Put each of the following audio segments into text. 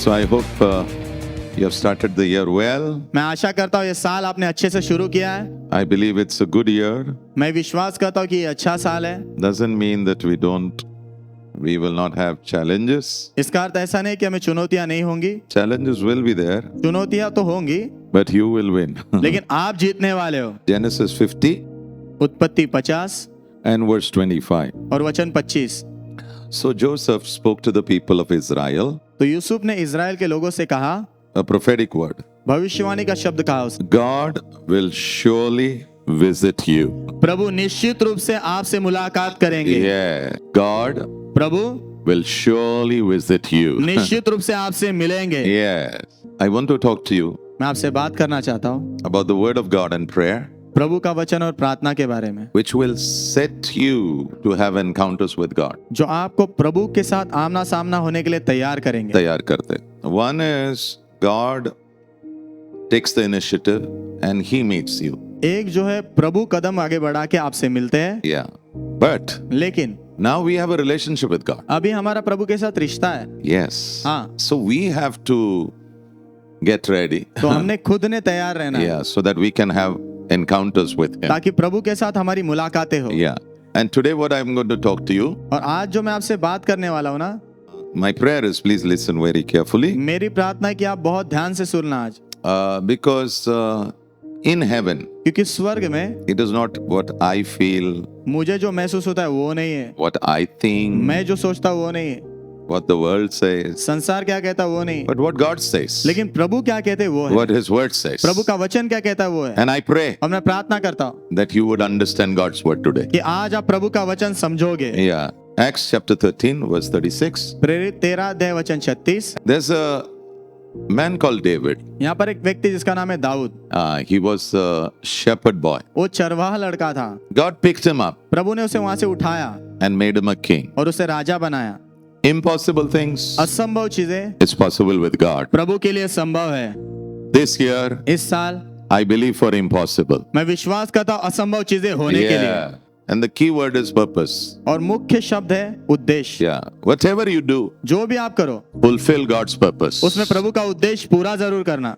So I hope you have started the year well. मैं आशा करता हूँ ये साल आपने अच्छे से शुरू किया है। I believe it's a good year. मैं विश्वास करता हूँ कि ये अच्छा साल है। Doesn't mean that we will not have challenges. इसका अर्थ ऐसा नहीं कि हमें चुनौतियां नहीं होंगी। Challenges will be there, चुनौतियां तो होंगी, but you will win. लेकिन आप जीतने वाले हो। Genesis 50 उत्पत्ति 50 and verse 25. और वचन 25। So Joseph spoke to the people of Israel, तो यूसुफ ने इजराइल के लोगों से कहा, a prophetic word. भविष्यवाणी का शब्द कहा उसने, God will surely visit you. प्रभु निश्चित रूप से आपसे मुलाकात करेंगे। Yeah, God Prabhu will surely visit you. निश्चित रूप से आपसे मिलेंगे। Yes. I want to talk to you मैं आपसे बात करना चाहता हूँ about the word of God and prayer, प्रभु का वचन और प्रार्थना के बारे में, which will set you to have encounters with God. जो आपको प्रभु के साथ आमना सामना होने के लिए तैयार करेंगे। तैयार करते. One is God takes the initiative and he meets you. एक जो है प्रभु कदम आगे बढ़ा के आपसे मिलते हैं, Yeah. But लेकिन now we have a relationship with God. अभी हमारा प्रभु के साथ रिश्ता है। Yes. हाँ। So we have to get ready. तो हमने खुद ने तैयार रहना है, Yeah, so that we can have encounters with him. ताकि प्रभु के साथ हमारी मुलाकातें हो। Yeah. And today what I'm going to talk to you, और आज जो मैं आपसे बात करने वाला हूँ ना, my prayer is please listen very carefully. मेरी प्रार्थना है कि आप बहुत ध्यान से सुनना आज, Because in heaven, क्योंकि स्वर्ग में it is not what I feel, मुझे जो महसूस होता है वो नहीं है, what I think, मैं जो सोचता हूँ वो नहीं है, what the world says, संसार क्या कहता है वो नहीं, but what God says, लेकिन प्रभु क्या कहते हैं वो है, what His word says. प्रभु का वचन क्या कहता है वो है। And I pray और मैं प्रार्थना करता हूँ that you would understand God's word today. कि आज आप प्रभु का वचन समझोगे। Yeah. Acts chapter 13, verse 36. प्रेरित 13 अध्याय वचन 36। There's a man called David. यहाँ पर एक व्यक्ति जिसका नाम है Dawood, He was a shepherd boy. वो चरवाहा लड़का था। God picked him up प्रभु ने उसे वहां से उठाया and made him a king. और उसे राजा बनाया। Impossible things, असंभव चीजें it's possible with God. प्रभु के लिए संभव है। This year, इस साल I believe for impossible. मैं विश्वास करता हूँ असंभव चीजें होने के लिए। Yeah. And the key word is purpose. और मुख्य शब्द है उद्देश्य। Yeah. Whatever you do, जो भी आप करो fulfill God's purpose. उसमें प्रभु का उद्देश्य पूरा जरूर करना।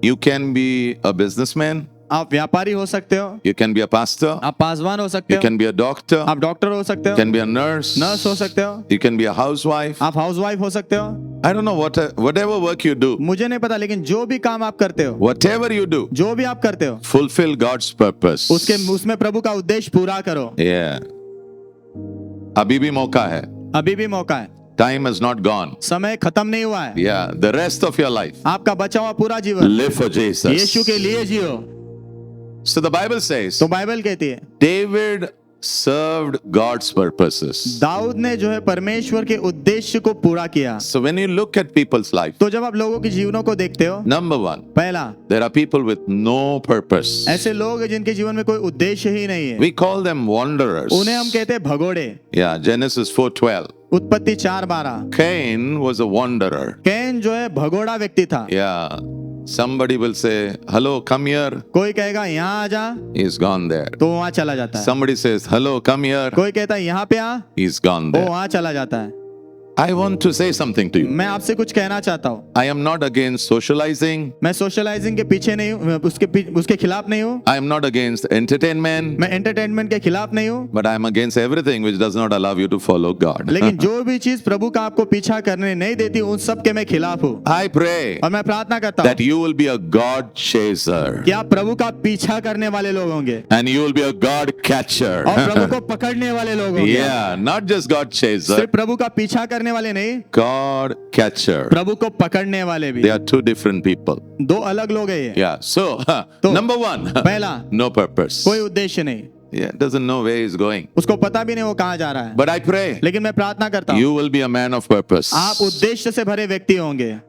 You can be a businessman. आप व्यापारी हो सकते हो, You can be a pastor. आप पासवान हो सकते You हो, can be a doctor. आप डॉक्टर हो सकते You हो, can be a nurse. Nurse हो सकते हो, You can be a housewife. आप हाउसवाइफ हो सकते हो। I don't know whatever work you do, मुझे नहीं पता, लेकिन जो भी काम आप करते हो, whatever you do, जो भी आप करते हो, fulfill God's purpose. उसमें प्रभु का उद्देश्य पूरा करो। Yeah. अभी भी मौका है. अभी भी मौका है, Time has not gone. समय खत्म नहीं हुआ है। Yeah. The rest of your life, आपका बचा हुआ पूरा जीवन live for Jesus. यीशु के लिए जियो। So the Bible says, तो बाइबल कहती है David served God's purposes. Dawood ने जो है परमेश्वर के उद्देश्य को पूरा किया। So when you look at people's life, तो जब आप लोगों के जीवनों को देखते हो, number one, पहला, there are people with no purpose. ऐसे लोग हैं जिनके जीवन में कोई उद्देश्य ही नहीं है। We call them wanderers. उन्हें हम कहते हैं भगोड़े। Yeah, Genesis 4:12. उत्पत्ति 4:12। Cain was a wanderer. Can जो है भगोड़ा व्यक्ति था। Yeah. Somebody will say, hello, come here. कोई कहेगा यहाँ आ जा, He's gone there. तो वहाँ चला जाता है। Somebody says, hello, come here. कोई कहता है यहाँ पे आ, He's gone वो there. वहाँ चला जाता है। I want to say something to you. मैं आपसे कुछ कहना चाहता हूँ। I am not against socializing. मैं सोशलाइजिंग के पीछे नहीं हूँ, उसके खिलाफ नहीं हूँ। I am not against entertainment. मैं एंटरटेनमेंट के खिलाफ नहीं हूँ। But I am against everything which does not allow you to follow God. लेकिन जो भी चीज प्रभु का आपको पीछा करने नहीं देती, उन सब के मैं खिलाफ हूँ। I pray और मैं प्रार्थना करता that हूँ you will be a God chaser. कि आप प्रभु का पीछा करने वाले लोग होंगे And you will be a God catcher. और प्रभु को पकड़ने वाले लोग होंगे। Yeah, not just God chaser. सिर्फ प्रभु का पीछा करने वाले नहीं, God catcher. प्रभु को पकड़ने वाले भी। They are two different people. दो अलग लोग हैं ये। Yeah. So, तो, number one, पहला, no purpose. कोई उद्देश्य नहीं, Yeah, doesn't know where he's going. उसको पता भी नहीं वो कहाँ जा रहा है। But I pray लेकिन मैं प्रार्थना करता हूँ you will be a man of purpose. आप उद्देश्य से भरे व्यक्ति होंगे।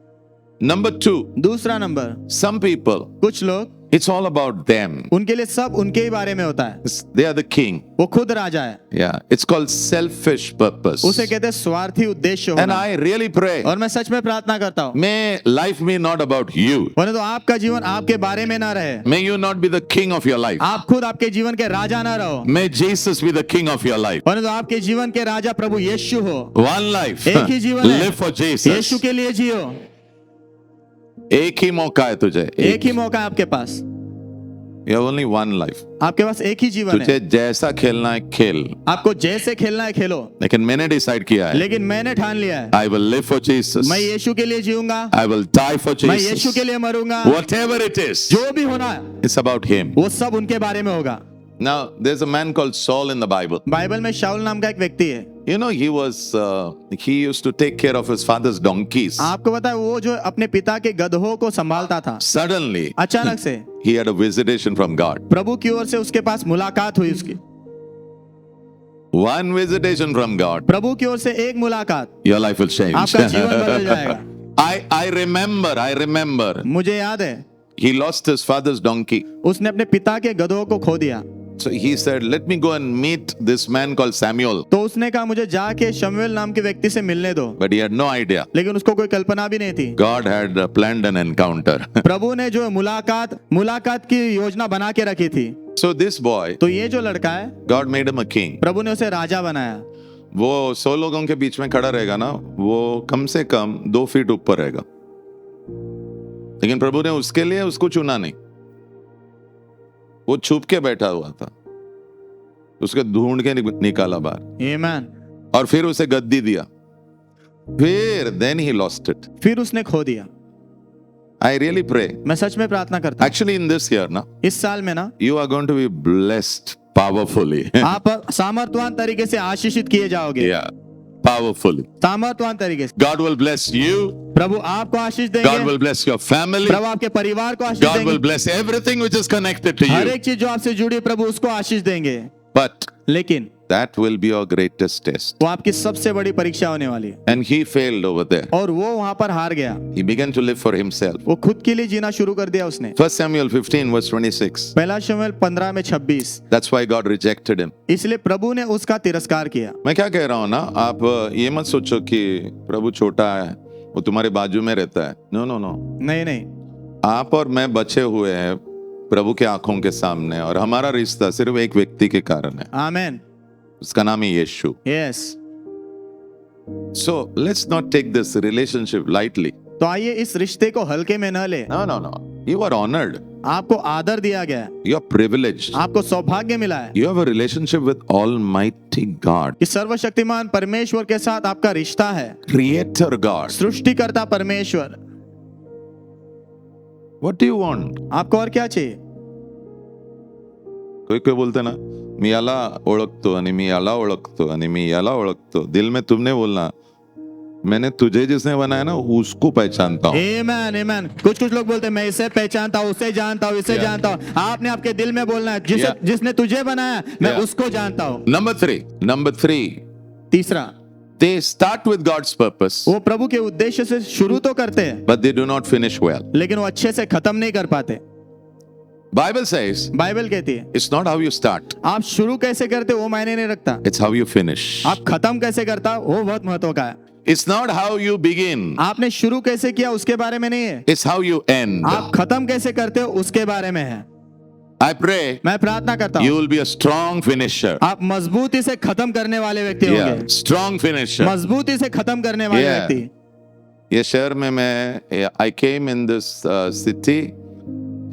Number two, दूसरा नंबर, some people कुछ लोग It's all about them. उनके लिए सब उनके ही बारे में होता है। They are the king. वो खुद राजा है। Yeah, it's called selfish purpose. उसे कहते हैं स्वार्थी उद्देश्य And होना। I really pray, और मैं सच में प्रार्थना करता हूँ, may life be not about you. वरना तो आपका जीवन आपके बारे में ना रहे। May you not be the king of your life. आप खुद आपके जीवन के राजा ना रहो, May Jesus be the king of your life. वरना तो आपके जीवन के राजा प्रभु यीशु हो। One life. एक ही जीवन है। Live for Jesus. यीशु के लिए जियो। एक ही मौका है तुझे। एक ही मौका है आपके पास। You have only one life. आपके पास एक ही जीवन है। तुझे जैसा खेलना है खेल, आपको जैसे खेलना है खेलो, लेकिन मैंने डिसाइड किया है, लेकिन मैंने ठान लिया है, I will live for Jesus. मैं यीशु के लिए जीऊंगा, I will die for मैं Jesus. यीशु के लिए मरूंगा। Whatever it is, जो भी होना है it's about him. वो सब उनके बारे में होगा। Now, there's a man called Saul in the Bible. Bible में शाऊल नाम का एक व्यक्ति है। You know, he used to take care of his father's donkeys. आपको पता है वो जो अपने पिता के गधों को संभालता था, Suddenly, अचानक से he had a visitation from God. प्रभु की ओर से उसके पास मुलाकात हुई उसकी। One visitation from God, प्रभु की ओर से एक मुलाकात, your life will change. आपका जीवन बदल जाएगा। I remember, मुझे याद है he lost his father's donkey. उसने अपने पिता के गधों को खो दिया, So he said, let me go and meet this man called Samuel. तो उसने कहा मुझे जाके शमूएल नाम के व्यक्ति से मिलने दो, But he had no idea. लेकिन उसको कोई कल्पना भी नहीं थी। God had planned an encounter. प्रभु ने जो मुलाकात की योजना बना के रखी थी। So this boy, तो ये जो लड़का है, God made him a king. प्रभु ने उसे राजा बनाया। वो 100 लोगों के बीच में खड़ा रहेगा ना, वो कम से कम 2 फीट ऊपर रहेगा, लेकिन प्रभु ने उसके लिए उसको चुना नहीं। वो छुप के बैठा हुआ था, उसके ढूंढ के निकाला बाहर, आमीन। और फिर उसे गद्दी दिया, फिर then he lost it. फिर उसने खो दिया। I really pray, मैं सच में प्रार्थना करता हूँ, actually in this year ना, इस साल में ना you are going to be blessed powerfully. आप सामर्थ्यवान तरीके से आशीषित किए जाओगे। Yeah, powerfully. सामर्थ्यवान तरीके से God will bless you. प्रभु आपको आशीष God देंगे, will bless your family. प्रभु आपके परिवार को आशीष God will देंगे, bless everything which is connected to her you. एक चीज जो आपसे जुड़ी है, प्रभु उसको आशीष देंगे। But लेकिन that will be your greatest test. वो आपकी सबसे बड़ी परीक्षा होने वाली है। And he failed over there. और वो वहां पर हार गया, He began to live for himself. वो खुद के लिए जीना शुरू कर दिया उसने। 1 Samuel 15 verse 26. पहला शमूएल 15 में 26। That's why God rejected him. इसलिए प्रभु ने उसका तिरस्कार किया। मैं क्या कह रहा हूं ना, आप ये मत सोचो कि प्रभु छोटा है, वो तुम्हारे बाजू में रहता है। नो नो नो, नहीं नहीं, आप और मैं बचे हुए हैं प्रभु के आंखों के सामने, और हमारा रिश्ता सिर्फ एक व्यक्ति के कारण है, आमीन। उसका नाम है यीशु। Yes. So let's not take this relationship lightly. तो आइए इस रिश्ते को हल्के में न ले। No, no, no. You are honored. आपको आदर दिया गया है, You are privileged. आपको सौभाग्य मिला है You have a relationship with Almighty God, कि सर्वशक्तिमान परमेश्वर के साथ आपका रिश्ता है, Creator God. सृष्टिकर्ता परमेश्वर। What do you want? आपको और क्या चाहिए? कोई बोलते ना, मी याला ओळखतो आणि मी याला ओळखतो आणि मी याला ओळखतो, दिल में तुमने बोलना, मैंने तुझे जिसने बनाया ना उसको पहचानता हूँ। आमीन आमीन। कुछ लोग बोलते हैं मैं इसे पहचानता हूँ, उसे जानता हूँ, इसे जानता हूँ। आपने आपके दिल में बोलना है, जिसने तुझे बनाया मैं उसको जानता हूँ। Number three, तीसरा, they start with God's purpose, वो प्रभु के उद्देश्य से शुरू तो करते हैं, but they do not finish well. लेकिन वो अच्छे से खत्म नहीं कर पाते। Bible says, बाइबल कहती है it's not how you start, आप शुरू कैसे करते वो मायने नहीं रखता, it's how you finish. आप खत्म कैसे करता वो बहुत महत्व का है। It's not how you begin, आपने शुरू कैसे किया उसके बारे में नहीं है, it's how you end. आप खत्म कैसे करते हो उसके बारे में है। I pray मैं प्रार्थना करता you हूँ will be a strong finisher. आप मजबूती से खत्म करने वाले व्यक्ति Yeah, होंगे, strong finisher. मजबूती से खत्म करने वाले Yeah. व्यक्ति। ये शहर में मैं I came in this city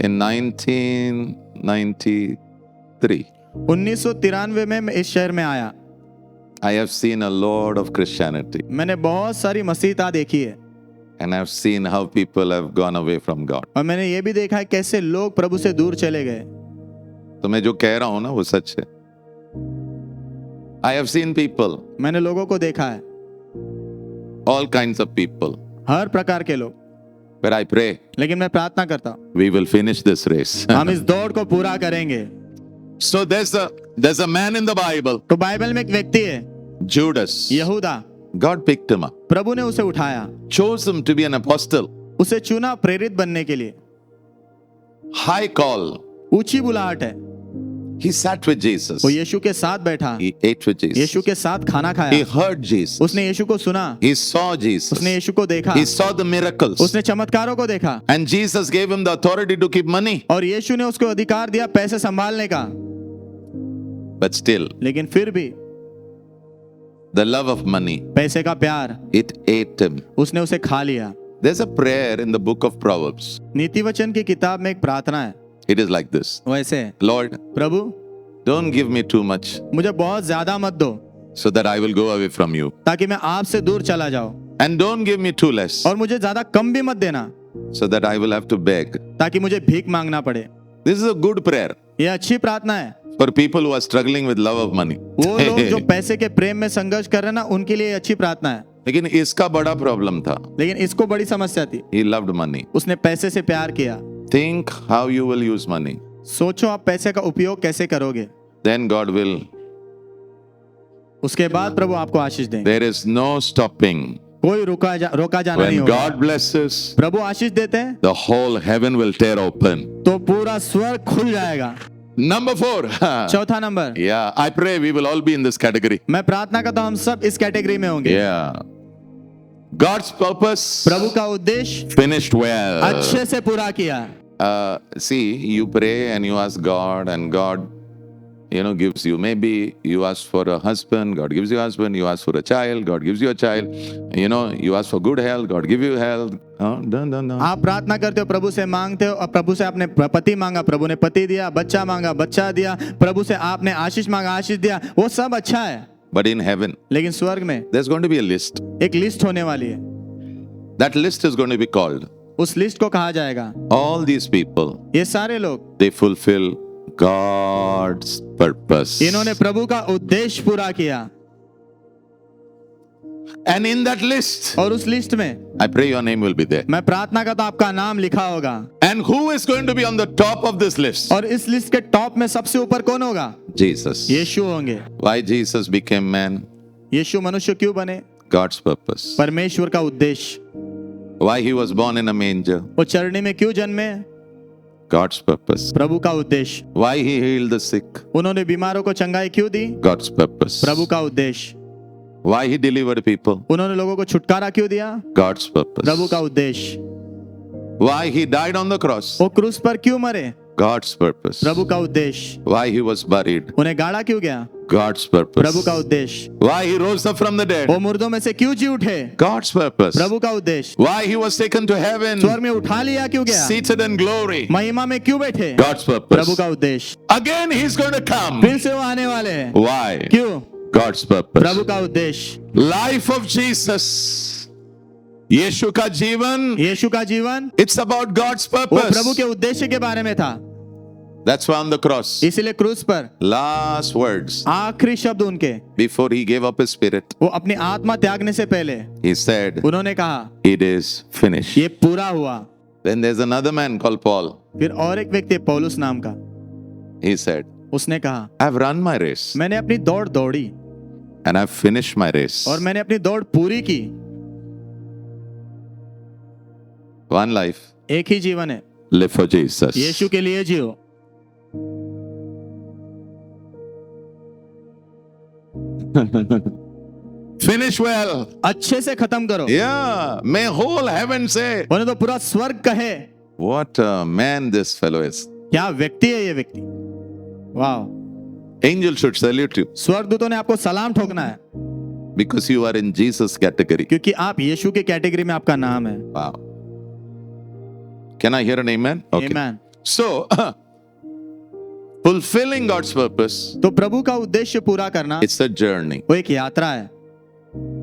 in 1993. 1993 में मैं इस शहर में आया। I have seen a lot of Christianity, मैंने बहुत सारी मसीहता देखी है, and I have seen how people have gone away from God. और मैंने ये भी देखा है कैसे लोग प्रभु से दूर चले गए। तो मैं जो कह रहा हूं ना वो सच है। I have seen people, मैंने लोगों को देखा है, all kinds of people, हर प्रकार के लोग, but I pray लेकिन मैं प्रार्थना करता हूँ we will finish this race. हम इस दौड़ को पूरा करेंगे। So there's a man in the Bible, तो बाइबल में एक व्यक्ति है, Judas. यहूदा। God picked him up, प्रभु ने उसे उठाया, chose him to be an apostle. उसे चुना प्रेरित बनने के लिए। high call. ऊंची बुलाहट है। He sat with Jesus. वो यीशु के साथ बैठा, He ate with Jesus. यीशु के साथ खाना He खाया, heard Jesus. उसने यीशु को सुना, He saw Jesus. उसने यीशु को देखा, He saw the miracles. उसने चमत्कारों को देखा, And Jesus gave him the authority to keep money. और यीशु ने उसको अधिकार दिया पैसे संभालने का। But still, लेकिन फिर भी the love of money, पैसे का प्यार it ate him. उसने उसे खा लिया। There's a prayer in the book of Proverbs. नीति वचन की किताब में एक प्रार्थना है, It is like this. वैसे है, Lord, Prabhu don't give me too much मुझे बहुत ज्यादा मत दो so that I will go away from you. ताकि मैं आपसे दूर चला जाऊं, And don't give me too less और मुझे ज्यादा कम भी मत देना so that I will have to beg. ताकि मुझे भीख मांगना पड़े। This is a good prayer ये अच्छी प्रार्थना है। for people who are struggling with love of money. वो लोग जो पैसे के प्रेम में संघर्ष कर रहे हैं ना, उनके लिए अच्छी प्रार्थना है। लेकिन इसका बड़ा प्रॉब्लम था. लेकिन इसको बड़ी समस्या थी, He loved money. उसने पैसे से प्यार किया। Think how you will use money. सोचो आप पैसे का उपयोग कैसे करोगे, Then God will. उसके बाद प्रभु आपको आशीष देंगे। There is no stopping. कोई रोका जाना नहीं When होगा। God blesses, प्रभु आशीष देते हैं the whole heaven will tear open. तो पूरा स्वर्ग खुल जाएगा। Number 4. चौथा number, Yeah, I pray we will all be in this category. मैं प्रार्थना करता हूँ हम सब इस कैटेगरी में होंगे। Yeah. God's purpose प्रभु का उद्देश्य finished well. अच्छे से पूरा किया। See, you pray and you ask God, and God, gives you. Maybe you ask for a husband, God gives you a husband. You ask for a child, God gives you a child. You ask for good health, God give you health. Done. आप प्रार्थना करते हो, प्रभु से मांगते हो, और प्रभु से आपने पति मांगा, प्रभु ने पति दिया, बच्चा मांगा, बच्चा दिया, प्रभु से आपने आशीष मांगा, आशीष दिया, वो सब अच्छा है। But in heaven, लेकिन स्वर्ग में there's going to be a list. एक लिस्ट होने वाली है, That list is going to be called. उस लिस्ट को कहा जाएगा All these people, ये सारे लोग, they fulfill God's purpose. इन्होंने प्रभु का उद्देश्य पूरा किया। And in that list, और उस लिस्ट में I pray your name will be there. मैं प्रार्थना करता हूं आपका नाम लिखा होगा। And who is going to be on the top of this list? और इस लिस्ट के टॉप में सबसे ऊपर कौन होगा? Jesus. यीशु होंगे। Why Jesus became man? यीशु मनुष्य क्यों बने? God's purpose. परमेश्वर का उद्देश्य। Why he was born in a manger? वो चरनी में क्यों जन्मे? God's purpose. प्रभु का उद्देश्य। Why he healed the sick? उन्होंने बीमारों को चंगाई क्यों दी? God's purpose. प्रभु का उद्देश्य। Why he delivered people? उन्होंने लोगों को छुटकारा क्यों दिया? God's purpose. प्रभु का उद्देश्य। Why he died on the cross? वो क्रूस पर क्यों मरे? God's purpose. प्रभु का उद्देश्य। Why he was buried? उन्हें गाड़ा क्यों गया? God's purpose. प्रभु का उद्देश्य। Why he rose up from the dead? वो मुर्दों में से क्यों जी उठे? God's purpose. प्रभु का उद्देश्य। Why he was taken to heaven? स्वर्ग में उठा लिया क्यों गया? Seated in glory. महिमा में क्यों बैठे? God's purpose. प्रभु का उद्देश्य। Again he's going to come. फिर से वो आने वाले हैं। Why? क्यों? God's purpose. प्रभु का उद्देश्य। Life of Jesus. यीशु का जीवन. यीशु का जीवन It's about God's वो प्रभु purpose. के उद्देश्य के बारे में था। That's why on the cross, इसीलिए क्रूस पर last words, आखिरी शब्द उनके, before he gave up his spirit, वो अपनी आत्मा त्यागने से पहले he said, उन्होंने कहा, it is finished. ये पूरा हुआ। Then there's another man called Paul. फिर और एक व्यक्ति पौलुस नाम का, He said, उसने कहा, I've run my race मैंने अपनी दौड़ दौड़ी and I've finished my race. और मैंने अपनी दौड़ पूरी की। One life, एक ही जीवन है, live for Jesus. यीशु के लिए जियो। Finish well. अच्छे से खत्म करो। Yeah, may whole heaven say, उन्हें तो पूरा स्वर्ग कहे, what a man this fellow is. क्या व्यक्ति है ये व्यक्ति। वाह, Angel should salute you स्वर्गदूतों ने आपको सलाम ठोकना है, because you are in Jesus category. क्योंकि आप यीशु के कैटेगरी में आपका नाम है। Wow. Can I hear an amen? Okay. Amen. So, fulfilling God's purpose, तो प्रभु का उद्देश्य पूरा करना it's a journey. वो एक यात्रा है।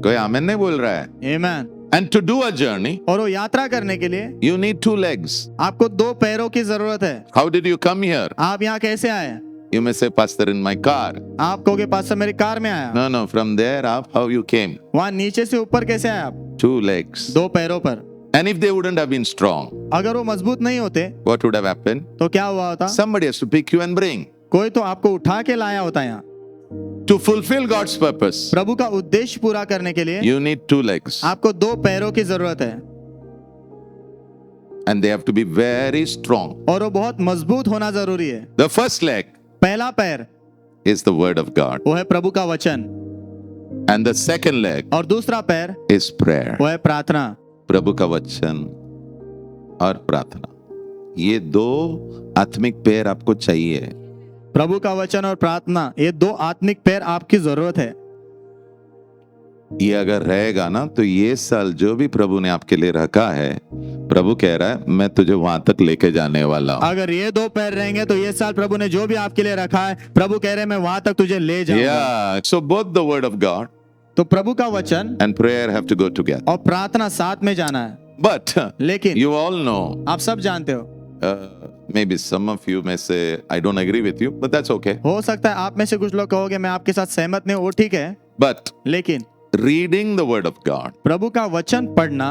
कोई आमेन नहीं बोल रहा है. Amen. And to do a journey, और वो यात्रा करने के लिए you need 2 legs. आपको 2 पैरों की जरूरत है। How did you come here? आप यहाँ कैसे आए? You may say, Pastor, in my car. आप कहोगे पास्टर मेरी कार में आया। No, from there up, how you came? वहाँ नीचे से ऊपर कैसे आए आप? 2 legs. 2 पैरों पर। And if they wouldn't have been strong, अगर वो मजबूत नहीं होते what would have happened? तो क्या हुआ होता? Somebody has to pick you and bring. कोई तो आपको उठा के लाया होता यहाँ। To fulfill God's purpose, प्रभु का उद्देश्य पूरा करने के लिए you need 2 legs. आपको 2 पैरों की जरूरत है। and they have to be very strong. और वो बहुत मजबूत होना जरूरी है। The first leg पहला पैर is the word of God, वो है प्रभु का वचन, and the second leg और दूसरा पैर is prayer. वो है प्रार्थना। प्रभु का वचन और प्रार्थना, ये दो आत्मिक पैर आपको चाहिए। प्रभु का वचन और प्रार्थना, ये दो आत्मिक पैर आपकी जरूरत है। ये अगर रहेगा ना तो ये साल जो भी प्रभु ने आपके लिए रखा है, प्रभु कह रहा है मैं तुझे वहां तक लेके जाने वाला हूं। अगर ये दो पैर रहेंगे तो ये साल प्रभु ने जो भी आपके लिए रखा है, प्रभु कह रहे हैं मैं वहां तक तुझे ले जाऊंगा। Yeah, so both the word of God तो प्रभु का वचन and prayer have to go together. और प्रार्थना साथ में जाना है। But लेकिन you all know, आप सब जानते हो, maybe some of you may say I don't agree with you, but that's okay. हो सकता है आप में से कुछ लोग कहोगे मैं आपके साथ सहमत नहीं हूं, वो ठीक है। But लेकिन reading the word of God, प्रभु का वचन पढ़ना,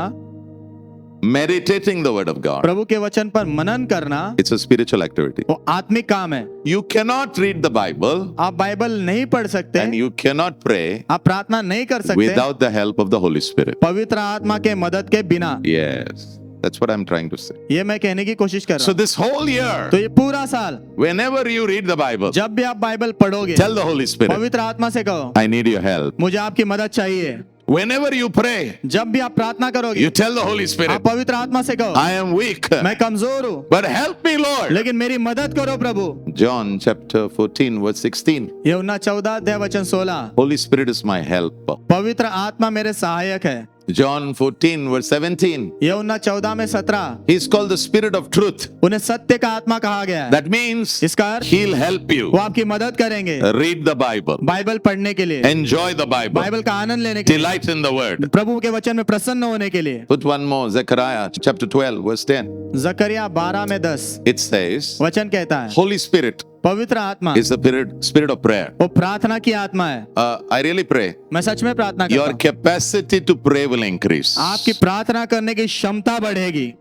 meditating the word of God, प्रभु के वचन पर मनन करना, it's a spiritual activity. वो आत्मिक काम है। You cannot read the Bible आप बाइबल नहीं पढ़ सकते, and you cannot pray आप प्रार्थना नहीं कर सकते without the help of the Holy Spirit. पवित्र आत्मा के मदद के बिना। Yes, that's what I'm trying to say. ये मैं कहने की कोशिश कर रहा So हूँ। this whole year, तो ये पूरा साल whenever you read the Bible, जब भी आप बाइबल पढ़ोगे, tell the Holy Spirit, पवित्र आत्मा से कहो I need your help. मुझे आपकी मदद चाहिए। Whenever you pray, जब भी आप प्रार्थना करोगे, you tell the Holy आप Spirit, पवित्र आत्मा से कहो I am weak, मैं कमजोर हूँ, but help me, Lord. लेकिन मेरी मदद करो प्रभु। John chapter 14 verse 16. यूहन्ना 14 अध्याय वचन 16, Holy Spirit is my helper. पवित्र आत्मा मेरे सहायक है। John 14 verse 17. यूहन्ना 14 में 17, He's called the Spirit of truth. उन्हें सत्य का आत्मा कहा गया है। That means इसका अर्थ He'll help you वो आपकी मदद करेंगे read the Bible, बाइबल पढ़ने के लिए, enjoy the Bible, बाइबल का आनंद लेने के लिए, delight in the word. प्रभु के वचन में प्रसन्न होने के लिए। Put one more, Zechariah chapter 12 verse 10. जकरिया 12 में 10 It says, वचन कहता है Holy Spirit पवित्र आत्मा is the spirit of prayer. वो प्रार्थना की आत्मा है। I really pray. मैं सच में प्रार्थना करता Your हूँ, capacity to pray will increase. आपकी प्रार्थना करने की क्षमता बढ़ेगी।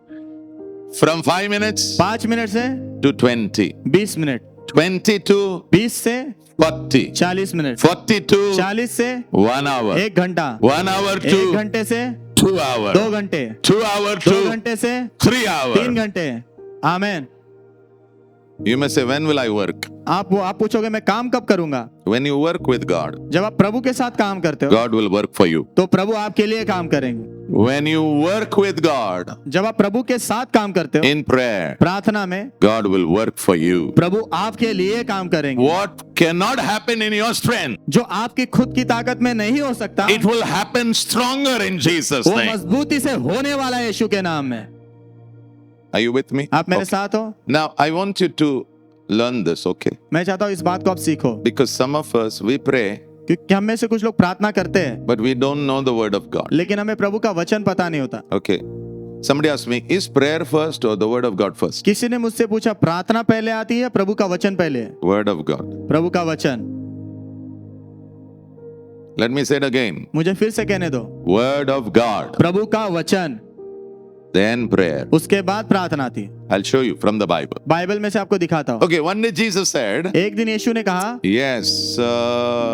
From 5 minutes 5 मिनट से to 20. 20 मिनट, 20 to 20 से 40. 40 मिनट, 40 to 40 से 1 hour. 1 घंटा, 1 hour 1 to घंटे से 2 hour. 2 घंटे, 2 hour 2 to घंटे से 3 hour. 3 घंटे। आमेन। You may say, when will I work? आप पूछोगे मैं काम कब करूंगा? When you work with God, जब आप प्रभु के साथ काम करते हो God will work for you. तो प्रभु आपके लिए काम करेंगे। When you work with God जब आप प्रभु के साथ काम करते हो in prayer, प्रार्थना में, God will work for you. प्रभु आपके लिए काम करेंगे। What cannot happen in your strength, जो आपकी खुद की ताकत में नहीं हो सकता, it will happen stronger in Jesus' वो name. मजबूती से होने वाला है यीशु के नाम में। Are you with me? आप मेरे Okay. साथ हो? Now, I want you to learn this, okay? मैं चाहता हूँ इस बात को आप सीखो, Because some of us, we pray, क्योंकि हम में से कुछ लोग प्रार्थना करते हैं but we don't know the word of God. लेकिन हमें प्रभु का वचन पता नहीं होता। Okay. Somebody asked me, is prayer first or the word of God first? किसी ने मुझसे पूछा प्रार्थना पहले आती है या प्रभु का वचन पहले है? Word of God. प्रभु का वचन। Let me say it again. मुझे फिर से कहने दो, Word of God. प्रभु का वचन, Then prayer. उसके बाद प्रार्थना आती है। I'll show you from the Bible. Bible में से आपको दिखाता हूँ। Okay, one day Jesus said, एक दिन यीशु ने कहा, yes,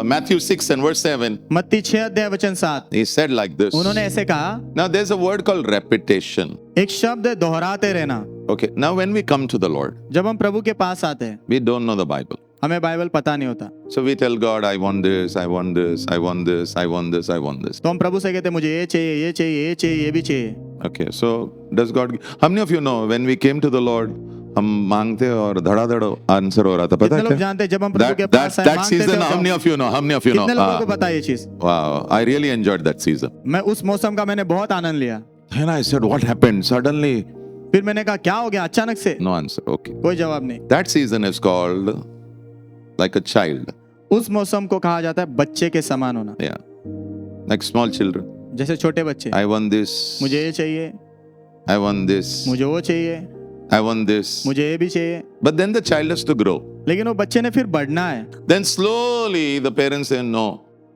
Matthew 6 and verse 7, मत्ती 6 अध्याय वचन 7, he said like this. उन्होंने ऐसे कहा, Now there's a word called repetition. एक शब्द है दोहराते रहना। Okay, now when we come to the Lord, जब हम प्रभु के पास आते हैं, we don't know the Bible. हमें बाइबल पता नहीं होता, So we tell God, I want this, I want this, I want this, I want this, I want this. तो हम प्रभु से कहते हैं मुझे ये चाहिए, ये चाहिए, ये चाहिए, ये भी चाहिए। Okay, so does God, how many of you know when we came to the Lord, हम मांगते और धड़ाधड़ आंसर हो रहा था, पता कितने है लोग क्या? जानते हैं जब हम प्रभु के That, पास that, आए that मांगते season, थे, how many of you know? How many of you know? कितने लोगों को पता है ये चीज? Wow, I really enjoyed that season. मैं उस मौसम का मैंने बहुत आनंद लिया। Then I said, what happened? Suddenly, फिर मैंने कहा क्या हो गया अचानक से? no answer. Okay. कोई जवाब नहीं। That season is called like a child. उस मौसम को कहा जाता है बच्चे के समान होना, Yeah. Like small children. जैसे छोटे बच्चे, I want this. मुझे ये चाहिए, I want this. मुझे वो चाहिए, I want this. मुझे ये भी चाहिए। But then the child has to grow. लेकिन वो बच्चे ने फिर बढ़ना है। Then slowly the parents say no.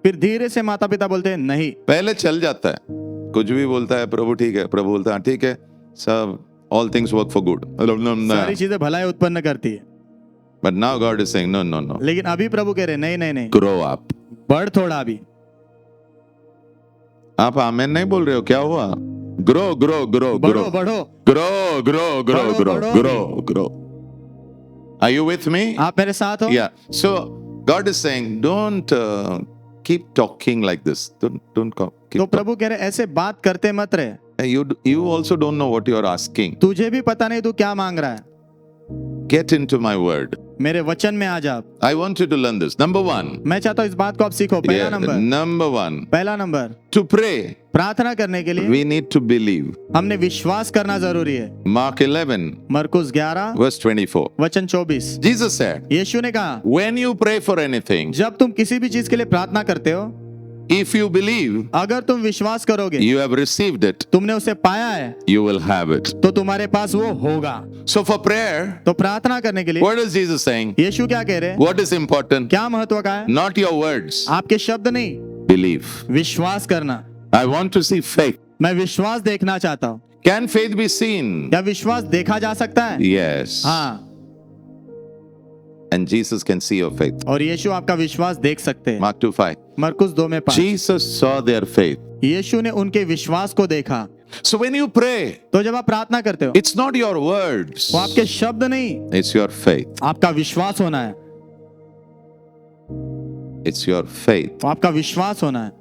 फिर धीरे से माता पिता बोलते हैं नहीं। पहले चल जाता है, कुछ भी बोलता है प्रभु ठीक है, प्रभु बोलता है ठीक है, सब all things work for good. सारी चीजें भलाई उत्पन्न करती है। But now God is saying no, no, no. लेकिन अभी प्रभु कह रहे नहीं नहीं नहीं, Grow up. बढ़ थोड़ा अभी। आप आमेन नहीं बोल रहे हो, क्या हुआ? Grow, grow, grow, बढ़ो grow. बढ़ो। Grow, grow, grow, बढ़ो, grow, बढ़ो। grow, grow. Are you with me? आप मेरे साथ हो? Yeah. So God is saying, don't keep talking like this. Don't तो keep प्रभु कह रहे ऐसे बात करते मत रहे, You also don't know what you are asking. तुझे भी पता नहीं तू क्या मांग रहा है। Get into my word. मेरे वचन में आ जा। I want you to learn this. Number one. मैं चाहता हूँ इस बात को आप सीखो। पहला नंबर, Number one. पहला नंबर, To pray, प्रार्थना करने के लिए we need to believe. हमने विश्वास करना जरूरी है। Mark 11, मरकुस 11 verse 24. वचन 24, Jesus said, यीशु ने कहा, when you pray for anything, जब तुम किसी भी चीज के लिए प्रार्थना करते हो, if you believe अगर तुम विश्वास करोगे, you have received it, तुमने उसे पाया है, you will have it. तो तुम्हारे पास वो होगा। So for prayer, तो प्रार्थना करने के लिए what is Jesus saying? यीशु क्या कह रहे हैं? What is important? क्या महत्व का है? Not your words. आपके शब्द नहीं, Believe. विश्वास करना। I want to see faith. मैं विश्वास देखना चाहता हूँ। Can faith be seen? क्या विश्वास देखा जा सकता है? Yes. हाँ, And Jesus can see your faith. और यीशु आपका विश्वास देख सकते हैं। Mark 2:5. मरकुस 2:5, Jesus saw their faith. यीशु ने उनके विश्वास को देखा। So when you pray, तो जब आप प्रार्थना करते हो, it's not your words. वो आपके शब्द नहीं, It's your faith. आपका विश्वास होना है। It's your faith. वो आपका विश्वास होना है।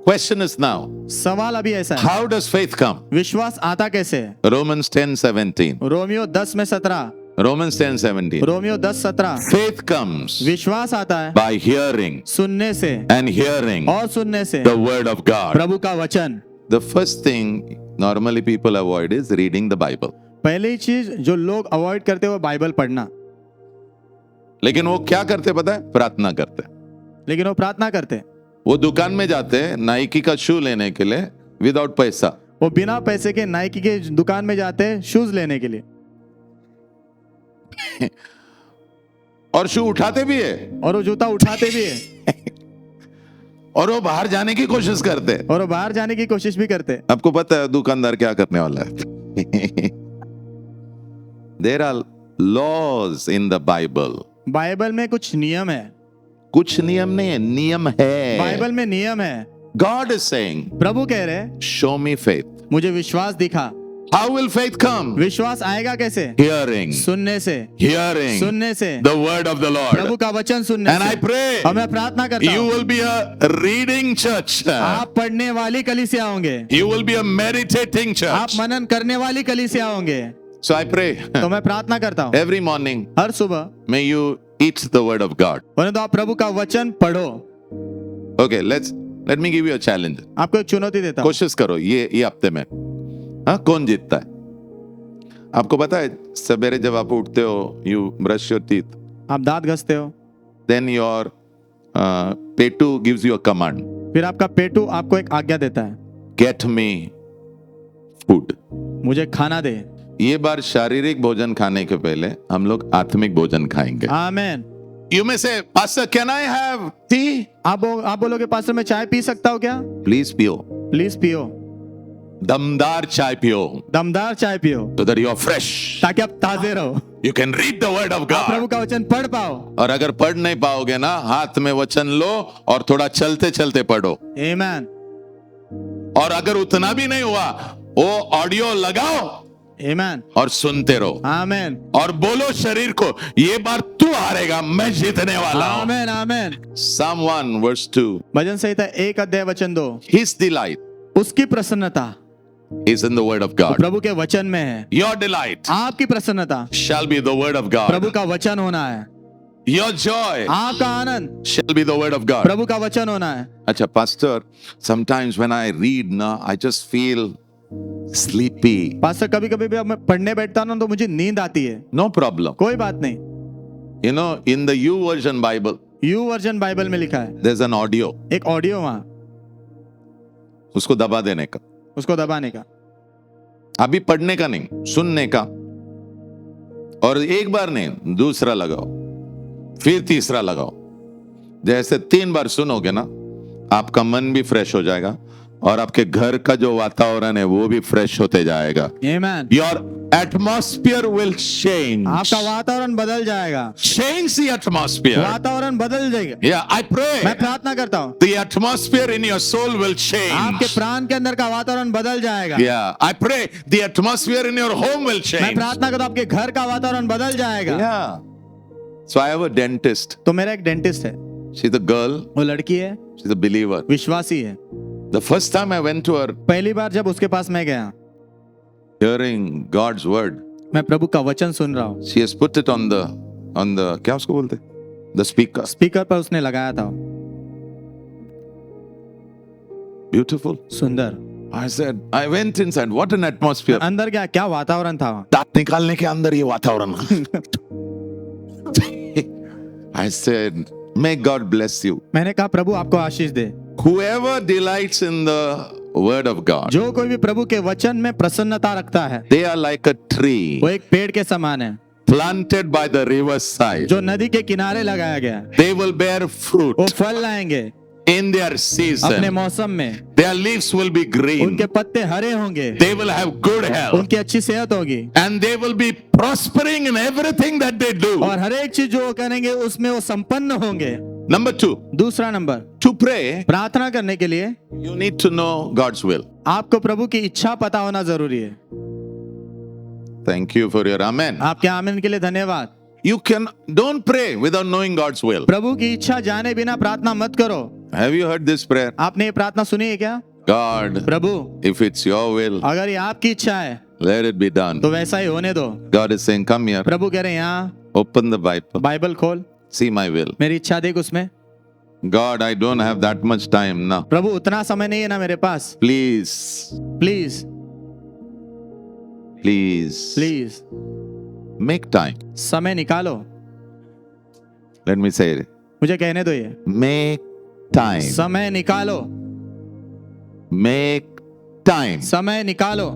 Question is now, सवाल अभी ऐसा है, how does faith come? विश्वास आता कैसे है? Romans 10:17. Romeo 10:17, Romans 10:17. Romeo 10:17, Faith comes विश्वास आता है by hearing सुनने से and hearing और सुनने से the word of God. प्रभु का वचन। The first thing normally people avoid is reading the Bible. पहली चीज जो लोग अवॉइड करते हैं वो बाइबल पढ़ना, लेकिन वो क्या करते पता है? प्रार्थना करते। लेकिन वो प्रार्थना करते हैं। वो दुकान में जाते हैं नाइकी का शू लेने के लिए विदाउट पैसा। वो बिना पैसे के नाइकी के दुकान में जाते हैं शूज लेने के लिए, और शू उठाते भी है और वो जूता उठाते भी है, और वो बाहर जाने की कोशिश करते हैं। और वो बाहर जाने की कोशिश भी करते हैं। आपको पता है दुकानदार क्या करने वाला है? There are laws in the Bible. Bible में कुछ नियम है। कुछ नियम नहीं है, नियम है। बाइबल में नियम है। God is saying, प्रभु कह रहे हैं, show me faith. मुझे विश्वास दिखा। How will faith come? विश्वास आएगा कैसे? Hearing. सुनने से, Hearing सुनने से, the word of the Prabhu Lord. का वचन सुनने And I से। pray और मैं प्रार्थना करता you हूँ, will be a reading church. आप पढ़ने वाली कलीसिया होंगे, You will be a meditating आप church. मनन करने वाली कलीसिया होंगे। So I pray तो मैं प्रार्थना करता हूँ every morning, हर सुबह, may you eat the word of God. परंतु आप प्रभु का वचन पढ़ो। Okay, let me give you a challenge. आपको एक चुनौती देता हूँ। कोशिश करो ये हफ्ते में, हाँ, कौन जीतता है? आपको पता है सवेरे जब आप उठते हो, you brush your teeth, आप दांत घसते हो, then your पेटू gives you a command. फिर आपका पेटू आपको एक आज्ञा देता है, Get me food. मुझे खाना दे। ये बार शारीरिक भोजन खाने के पहले हम लोग आत्मिक भोजन खाएंगे। आमेन। You may say, Pastor, can I have tea? आप बोलोगे पास्टर मैं चाय पी सकता हूँ क्या? Please पियो, प्लीज पियो, दमदार चाय पियो, दमदार चाय पियो, so that you are fresh. ताकि आप ताजे रहो, You can read the word of आप God. प्रभु का वचन पढ़ पाओ। और अगर पढ़ नहीं पाओगे ना, हाथ में वचन लो और थोड़ा चलते चलते पढ़ो। आमेन, और अगर उतना भी नहीं हुआ, वो ऑडियो लगाओ आमेन, और सुनते रहो, आमेन, और बोलो शरीर को, ये बार तू हारेगा, मैं जीतने वाला हूं। आमेन, आमेन। Psalm 1 verse 2. भजन संहिता 1 अध्याय वचन 2, His delight उसकी प्रसन्नता is in the word of God. प्रभु के वचन में है। Your delight आपकी प्रसन्नता shall be the word of Prabhu God. का वचन होना है। Your joy आपका आनंद shall be the word of God. प्रभु का वचन होना है। अच्छा pastor, sometimes when I read na, I just feel sleepy. Pastor कभी कभी भी मैं पढ़ने बैठता हूं ना तो मुझे नींद आती है। No problem. कोई बात नहीं। You know, in the U version Bible, you version Bible में लिखा है, there's an audio. एक ऑडियो वहां, उसको दबा देने का, उसको दबाने का, अभी पढ़ने का नहीं, सुनने का। और एक बार नहीं, दूसरा लगाओ, फिर तीसरा लगाओ। जैसे 3 बार सुनोगे ना, आपका मन भी फ्रेश हो जाएगा और आपके घर का जो वातावरण है वो भी फ्रेश होते जाएगा। आमेन। Your atmosphere will change. आपका वातावरण बदल जाएगा, Change the atmosphere. वातावरण बदल जाएगा। Yeah, I pray मैं प्रार्थना करता हूँ the atmosphere in your soul will आपके change. प्राण के अंदर का वातावरण बदल जाएगा। Yeah, I pray the atmosphere in your home will मैं change. प्रार्थना करता हूँ आपके घर का वातावरण बदल जाएगा। Yeah. So I have a dentist. तो मेरा एक डेंटिस्ट है, She's a girl. वो लड़की है, She's a believer. विश्वासी है। The first time I went to her, पहली बार जब उसके पास मैं गया, hearing God's word, मैं प्रभु का वचन सुन रहा हूँ, she has put it on the क्या उसको बोलते? The speaker. स्पीकर पर उसने लगाया था। Beautiful. सुंदर। I said, I went inside. What an atmosphere. अंदर गया, क्या वातावरण था वहाँ। दांत निकालने के अंदर ये वातावरण. I said, may God bless you. मैंने कहा प्रभु आपको आशीष दे। Whoever delights in the word of God, जो कोई भी प्रभु के वचन में प्रसन्नता रखता है, they are like a tree वो एक पेड़ के समान है planted by the riverside. जो नदी के किनारे लगाया गया है। They will bear fruit वो फल लाएंगे in their अपने season. मौसम में, Their leaves will be green. उनके पत्ते हरे होंगे, They will have good health. उनकी अच्छी सेहत होगी And they will be prospering in everything that they do. और हर एक चीज जो वो करेंगे उसमें वो संपन्न होंगे। Number 2, दूसरा नंबर, to pray, प्रार्थना करने के लिए you need to know God's will. आपको प्रभु की इच्छा पता होना जरूरी है। Thank you for your amen. आपके आमीन के लिए धन्यवाद। Don't pray without knowing God's will. प्रभु की इच्छा जाने बिना प्रार्थना मत करो। Have you heard this prayer? आपने ये प्रार्थना सुनी है क्या? God, Prabhu if it's your will, अगर ये आपकी इच्छा है let it be done. तो वैसा ही होने दो। God is saying, come here, प्रभु कह रहे हैं यहाँ open the Bible, बाइबल खोल, see my will. मेरी इच्छा देख उसमें। God, I don't have that much time now. प्रभु उतना समय नहीं है ना मेरे पास, Please, please please, please make time. समय निकालो। Let me say it. मुझे कहने दो ये, Make time. समय निकालो, Make time. समय निकालो,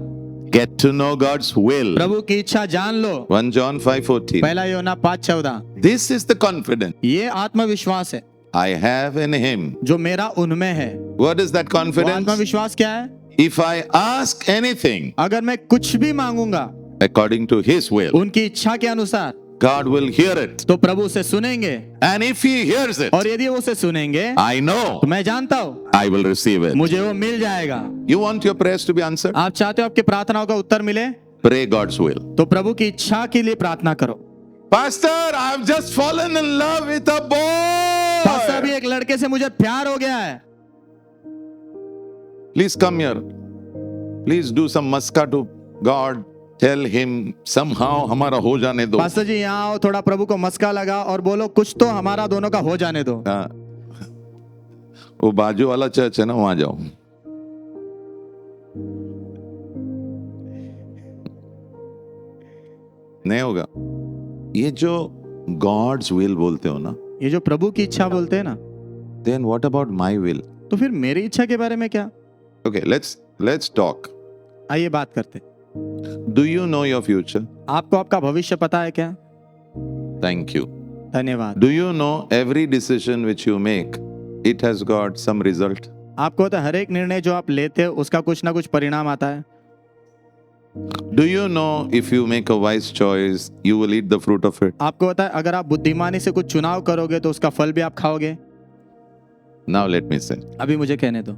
Get to know God's will. प्रभु की इच्छा जान लो। 1 John 5:14. पहला योना 5:14। This is the confidence ये आत्मविश्वास है I have in Him. जो मेरा उनमें है। What is that वो confidence? आत्मविश्वास क्या है? If I ask anything अगर मैं कुछ भी मांगूंगा according to His will, उनकी इच्छा के अनुसार, God will hear it. तो प्रभु उसे सुनेंगे, And if He hears it, और यदि वो उसे सुनेंगे I know तो मैं जानता हूँ I will receive it. मुझे वो मिल जाएगा। You want your prayers to be answered? आप चाहते हो आपकी प्रार्थनाओं का उत्तर मिले, Pray God's will. तो प्रभु की इच्छा के लिए प्रार्थना करो। Pastor, I have just fallen in love with a pastor, अभी boy. एक लड़के से मुझे प्यार हो गया है। Please come here. Please do some maska to God. Tell Him somehow हमारा हो जाने दो. पास्टर जी यहाँ आओ, थोड़ा प्रभु को मस्का लगा और बोलो कुछ तो हमारा दोनों का हो जाने दो। हाँ. वो बाजू वाला चर्च है ना, वहां जाओ. नहीं होगा. ये जो God's will बोलते हो ना, ये जो प्रभु की इच्छा बोलते हैं ना, then what about my will? तो फिर मेरी इच्छा के बारे में क्या? Okay, let's talk. आइए बात करते। Do you know your future? आपको आपका भविष्य पता है क्या? Thank you. धन्यवाद। Do you know every decision which you make, it has got some result? आपको पता है हर एक निर्णय जो आप लेते हो उसका कुछ ना कुछ परिणाम आता है। Do you know if you make a wise choice, you will eat the fruit of it? आपको पता है अगर आप बुद्धिमानी से कुछ चुनाव करोगे तो उसका फल भी आप खाओगे। Now let me say, अभी मुझे कहने दो,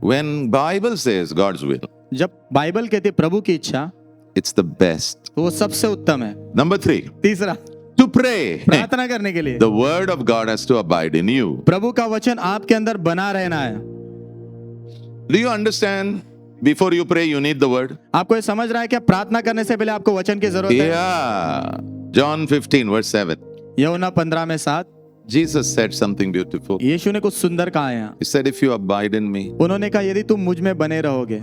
when Bible says God's will, जब बाइबल कहती है प्रभु की इच्छा, it's the best. तो वो सबसे उत्तम है। Number 3, तीसरा, to pray. प्रार्थना करने के लिए The word of God has to abide in you. प्रभु का वचन आपके अंदर बना रहना है। Do you understand? Before you pray, you need the word. आपको ये समझ रहा है क्या प्रार्थना करने से पहले आपको वचन की जरूरत है? Yeah. John 15 verse 7. यूहन्ना 15:7 Jesus said something beautiful. यीशु ने कुछ सुंदर कहा है यहाँ। He said, if you abide in me उन्होंने कहा यदि तुम मुझ में बने रहोगे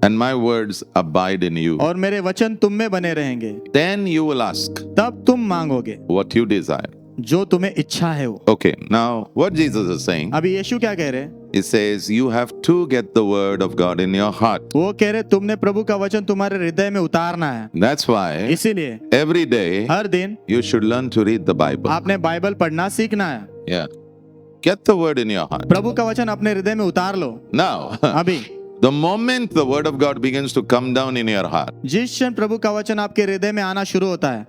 and my words abide in you, और मेरे वचन तुम में बने रहेंगे, then you will ask तब तुम मांगोगे what you desire. जो तुम्हें इच्छा है वो। Okay, now what Jesus is saying, अभी यीशु क्या कह रहे हैं? He says you have to get the word of God in your heart. वो कह रहे तुमने प्रभु का वचन तुम्हारे हृदय में उतारना है। That's why इसीलिए every day हर दिन you should learn to read the Bible. आपने बाइबल पढ़ना सीखना है। Yeah. Get the word in your heart. प्रभु का वचन अपने हृदय में उतार लो। Now, अभी The moment the word of God begins to come down in your heart, जिस क्षण प्रभु का वचन आपके हृदय में आना शुरू होता है,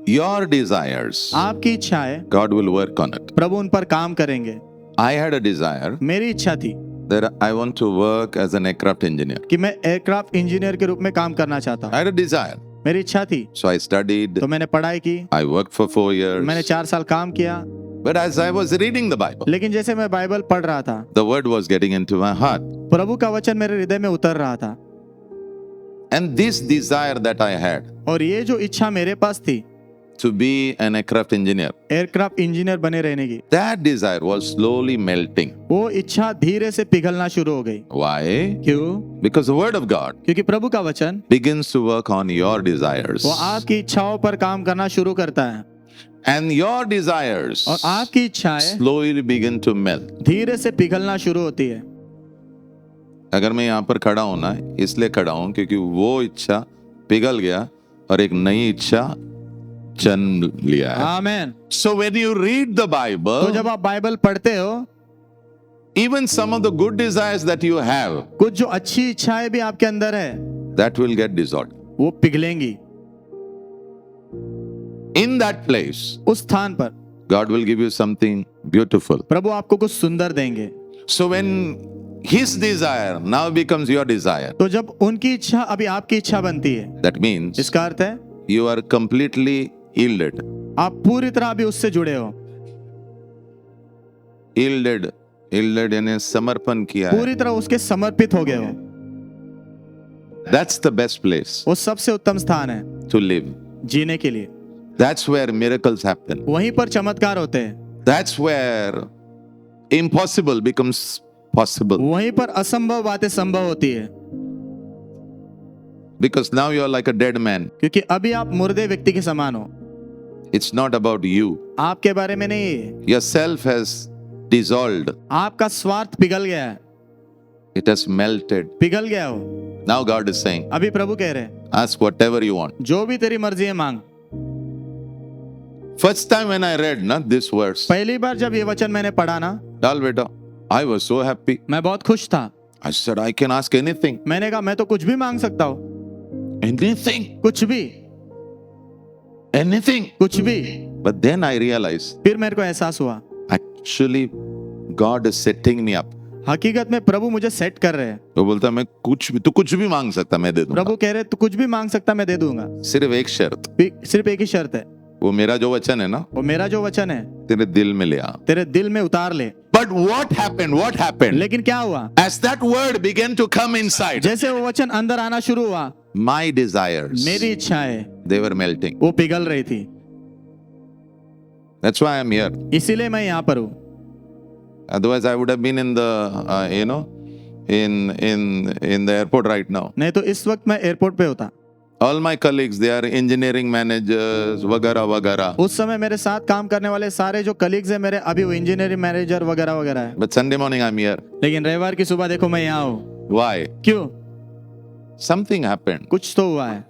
your desires, आपकी इच्छाएं, God will work on it. प्रभु उन पर काम करेंगे। I had a desire मेरी इच्छा थी that I want to work as an aircraft engineer. कि मैं एयरक्राफ्ट इंजीनियर के रूप में काम करना चाहता I हूँ। had a desire. मेरी इच्छा थी, So I studied, तो मैंने पढ़ाई की, I worked for 4 years. मैंने 4 साल काम किया। But as I was reading the Bible, लेकिन जैसे मैं बाइबल पढ़ रहा था, the word was getting into my heart. प्रभु का वचन मेरे हृदय में उतर रहा था। And this desire that I had और ये जो इच्छा मेरे पास थी to be an aircraft engineer, aircraft engineer बने रहने की, that desire was slowly melting. वो इच्छा धीरे से पिघलना शुरू हो गई। Why? क्यों? Because the word of God क्योंकि प्रभु का वचन begins to work on your desires. वो आपकी इच्छाओं पर काम करना शुरू करता है And your desires और आपकी इच्छाएं slowly begin to melt. धीरे से पिघलना शुरू होती है। अगर मैं यहाँ पर खड़ा हूं ना, इसलिए खड़ा हूं क्योंकि वो इच्छा पिघल गया और एक नई इच्छा जन्म लिया है। आमीन। So when you read the तो Bible, जब आप बाइबल पढ़ते हो, even some of the good desires that you have, कुछ जो अच्छी इच्छाएं भी आपके अंदर है, that will get dissolved. वो पिघलेंगी। In that place, उस स्थान पर God will give you something beautiful. प्रभु आपको कुछ सुंदर देंगे। So when His desire now becomes your desire, तो जब उनकी इच्छा अभी आपकी इच्छा बनती है, that means इसका अर्थ है you are completely yielded. आप पूरी तरह अभी उससे जुड़े हो। Yielded यानी समर्पण किया है. पूरी तरह उसके समर्पित हो गए हो। That's the best place वो सबसे उत्तम स्थान है to live. जीने के लिए। That's where miracles happen. वहीं पर चमत्कार होते हैं। That's where impossible becomes possible. वहीं पर असंभव बातें संभव होती है। Because now you're like a dead man. क्योंकि अभी आप मुर्दे व्यक्ति के समान हो। It's not about you. आपके बारे में नहीं है। Your self has dissolved. आपका स्वार्थ पिघल गया है, It has melted. पिघल गया हो। Now God is saying, अभी प्रभु कह रहे हैं, ask whatever you want. जो भी तेरी मर्जी है मांग। First time when I read this verse, पहली बार जब ये वचन मैंने पढ़ा ना, Dal beta, I was so happy. मैं बहुत खुश था। I said, I can ask anything. मैंने कहा मैं तो कुछ भी मांग सकता हूँ। Anything. कुछ भी, Anything. कुछ भी। But then I realized, फिर मेरे को एहसास हुआ, actually, God is setting me up. हकीकत में प्रभु मुझे सेट कर रहे हैं। वो बोलता मैं तू कुछ भी मांग सकता, मैं दे दूंगा। प्रभु कह रहे तू कुछ भी मांग सकता, मैं दे दूंगा। सिर्फ एक शर्त, सिर्फ एक ही शर्त है, वो मेरा जो वचन है ना, वो मेरा जो वचन है तेरे दिल में ले आ। तेरे दिल में उतार ले। But what happened? What happened? लेकिन क्या हुआ? As that word began to come inside, जैसे वो वचन अंदर आना शुरू हुआ, my desires, मेरी इच्छाएं they were melting. वो पिघल रही थी। That's why I'm here. इसीलिए मैं यहाँ पर हूँ। Otherwise, I would have been in the, in the airport right now. नहीं तो इस वक्त मैं एयरपोर्ट पे होता। All my colleagues, they are engineering managers, वगैरह वगैरह. उस समय मेरे साथ काम करने वाले सारे जो कलीग्स हैं मेरे, अभी वो इंजीनियरिंग मैनेजर वगैरह वगैरह है। But Sunday morning I'm here. लेकिन रविवार की सुबह देखो मैं यहाँ हूँ। Why? क्यों? Something happened. कुछ तो हुआ है।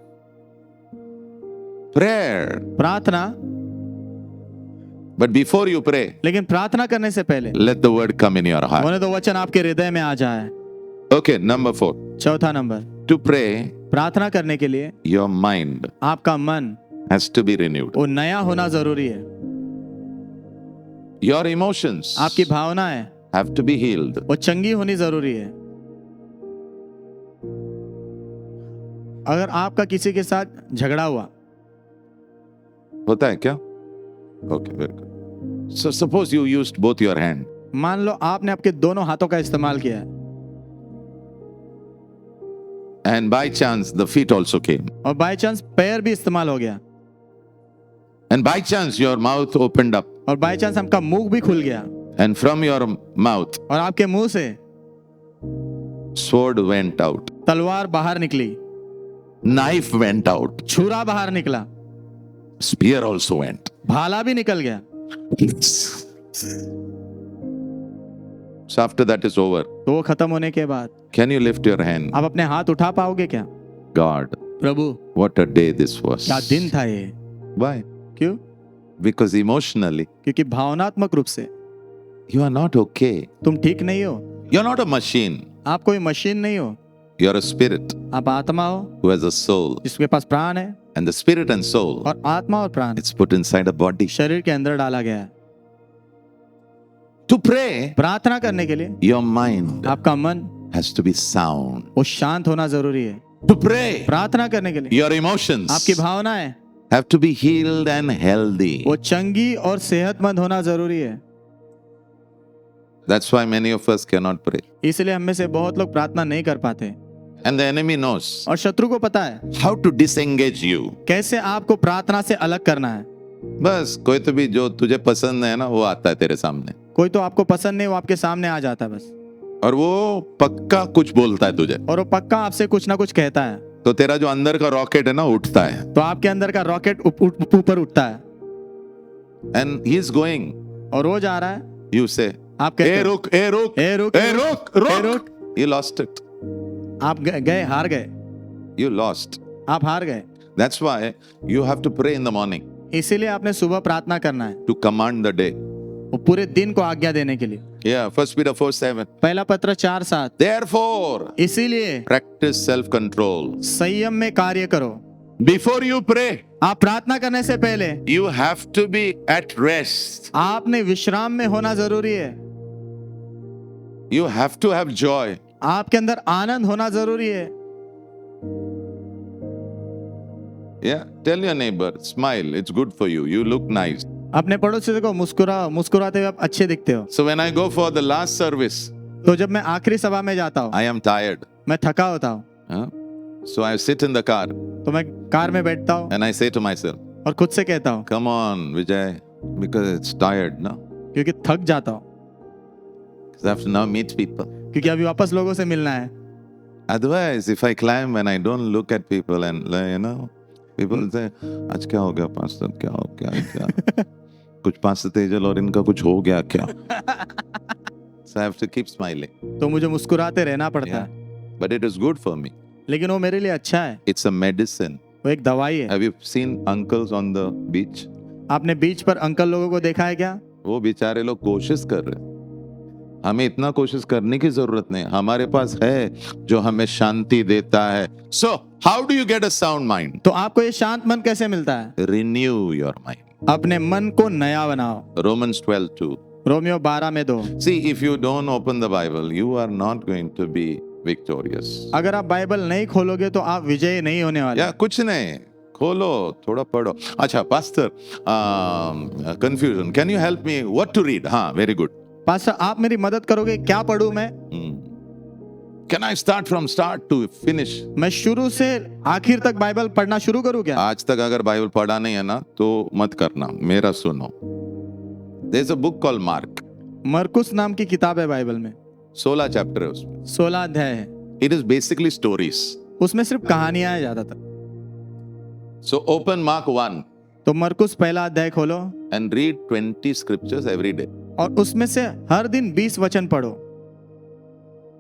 Prayer. प्रार्थना, But before you pray, लेकिन प्रार्थना करने से पहले let the word come in your heart. होने तो वचन आपके हृदय में आ जाए। Okay, number 4. चौथा नंबर, To pray, प्रार्थना करने के लिए your mind आपका मन has to be renewed. वो नया होना जरूरी है। Your emotions आपकी भावनाएं have to be healed. वो चंगी होनी जरूरी है। अगर आपका किसी के साथ झगड़ा हुआ, होता है क्या? Okay, very good. So suppose you used both your hand. मान लो आपने आपके दोनों हाथों का इस्तेमाल किया है And by chance the feet also came. और बाय चांस पैर भी इस्तेमाल हो गया And by chance your mouth opened up. और बाय चांस आपका मुंह भी खुल गया And from your mouth और आपके मुंह से sword went out. तलवार बाहर निकली, Knife went out. छुरा बाहर निकला, Spear also went. भाला भी निकल गया। So after that is over, तो वो खत्म होने के बाद can you lift your hand? आप अपने हाथ उठा पाओगे क्या? God, Prabhu what a day this was. क्या दिन था ये। Why? क्यों? Because emotionally क्योंकि भावनात्मक रूप से you are not okay. तुम ठीक नहीं हो। You're not a machine. आप कोई मशीन नहीं हो, You're a spirit आप आत्मा हो who has a soul. जिसके पास प्राण है, And the spirit and soul, और आत्मा और प्राण it's put inside a body. शरीर के अंदर डाला गया है। To pray, प्रार्थना करने के लिए your mind आपका मन has to be sound. वो शांत होना जरूरी है। To pray, प्रार्थना करने के लिए your emotions आपकी भावनाएं have to be healed and healthy. वो चंगी और सेहतमंद होना जरूरी है। That's why many of us cannot pray. इसलिए हम में से बहुत लोग प्रार्थना नहीं कर पाते, And the enemy knows और शत्रु को पता है how to disengage you. कैसे आपको प्रार्थना से अलग करना है। बस कोई तो भी जो तुझे पसंद है ना वो आता है तेरे सामने, कोई तो आपको पसंद नहीं, वो आपके सामने आ जाता है बस, और वो पक्का कुछ बोलता है तुझे, और वो पक्का आपसे कुछ ना कुछ कहता है, तो तेरा जो अंदर का रॉकेट है ना उठता है. तो आपके अंदर का रॉकेट ऊपर उठता है, And he is going. और वो जा रहा है। You say, आप कहते ए हैं, रुक, ए रुक, ए रुक, ए रुक, ए रुक. रुक। You lost it. आप गए, हार गए, You lost. आप हार गए। That's why you have to pray in the morning इसीलिए आपने सुबह प्रार्थना करना है, to command the day. वो पूरे दिन को आज्ञा देने के लिए। Yeah, 1 Peter 4:7. पहला पत्र 4:7। Therefore, इसीलिए practice self-control. संयम में कार्य करो। Before you pray, आप प्रार्थना करने से पहले you have to be at rest. आपने विश्राम में होना जरूरी है। You have to have joy. आपके अंदर आनंद होना जरूरी है। Yeah, tell your neighbor, smile. It's good for you. You look nice. अपने पड़ोसी को मुस्कुराओ, मुस्कुराते हुए आप अच्छे दिखते हो। So when I go for the last service, तो जब मैं आखिरी सभा में जाता हूँ, I am tired. मैं थका होता हूँ, Huh? So I sit in the car तो मैं कार में बैठता हूँ and I say to myself, और खुद से कहता हूँ, come on, Vijay, because it's tired, no? क्योंकि थक जाता हूँ, Because I have to now meet people. क्योंकि अभी वापस लोगों से मिलना है। Otherwise, if I climb and I don't look at people and people will say, आज क्या हो गया पास्टर, क्या हो क्या कुछ पास्टर तेजल और इनका कुछ हो गया क्या? So I have to keep smiling. तो मुझे मुस्कुराते रहना पड़ता Yeah. है, But it is good for me. लेकिन वो मेरे लिए अच्छा है, It's a medicine. वो एक दवाई है। Have you seen uncles on the beach? आपने बीच पर अंकल लोगों को देखा है क्या? वो बेचारे लोग कोशिश कर रहे हैं। हमें इतना कोशिश करने की जरूरत नहीं, हमारे पास है जो हमें शांति देता है. So how do you get a sound mind? तो आपको ये शांत मन कैसे मिलता है? Renew your mind. अपने मन को नया बनाओ। Romans 12:2. Romeo 12:2। See, if you don't open the Bible, you are not going to be victorious. अगर आप बाइबल नहीं खोलोगे तो आप विजयी नहीं होने वाले। या कुछ नहीं, खोलो, थोड़ा पढ़ो. अच्छा, pastor, confusion. Can you help me? What to read? हाँ, very good. पास्टर, आप मेरी मदद करोगे, क्या पढूं मैं? Can I start from start to finish? मैं शुरू से आखिर तक बाइबल पढ़ना शुरू करूं क्या? आज तक अगर बाइबल पढ़ा नहीं है ना तो मत करना, मेरा सुनो. There's a book called Mark. मरकुस नाम की किताब है बाइबल में, 16 चैप्टर है उसमें. 16 अध्याय है। It is basically stories. उसमें सिर्फ कहानियां हैं ज्यादातर। So open Mark 1 तो मरकुस पहला अध्याय खोलो and read 20 scriptures every day. और उसमें से हर दिन 20 वचन पढ़ो।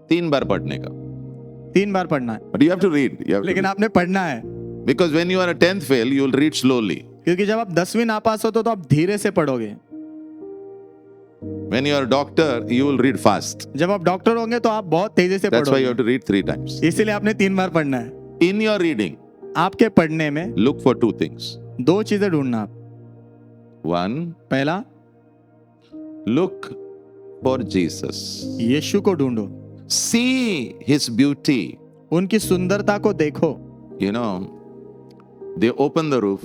3 बार पढ़ने का. 3 बार पढ़ना है, But you have to read. You have to लेकिन read. आपने पढ़ना है, Because when you are a 10th fail, you will read slowly. क्योंकि जब आप 10वीं नापास हो तो आप धीरे से पढ़ोगे। When you are a doctor, you will read fast. जब आप डॉक्टर होंगे तो आप बहुत तेजी से That's why you पढ़ोगे। have to read 3 times. इसीलिए आपने 3 बार पढ़ना है। In your reading, आपके पढ़ने में look for 2 things. 2 चीजें ढूंढना आप। 1, पहला, look for Jesus. यीशु को ढूंढो, See his beauty. उनकी सुंदरता को देखो। You know, they open the roof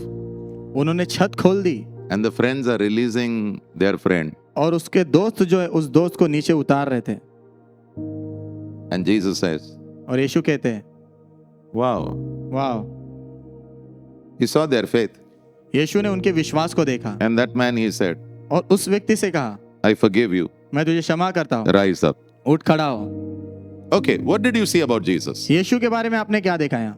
उन्होंने छत खोल दी and the friends are releasing their friend. और उसके दोस्त जो है उस दोस्त को नीचे उतार रहे थे, And Jesus says, और यीशु कहते हैं, wow. वाह। He saw their faith. यीशु ने उनके विश्वास को देखा And that man, he said, और उस व्यक्ति से कहा, I forgive you. मैं तुझे क्षमा करता हूँ, Rise up. उठ खड़ा हो। Okay, what did you see about Jesus? यीशु के बारे में आपने क्या देखा यहाँ?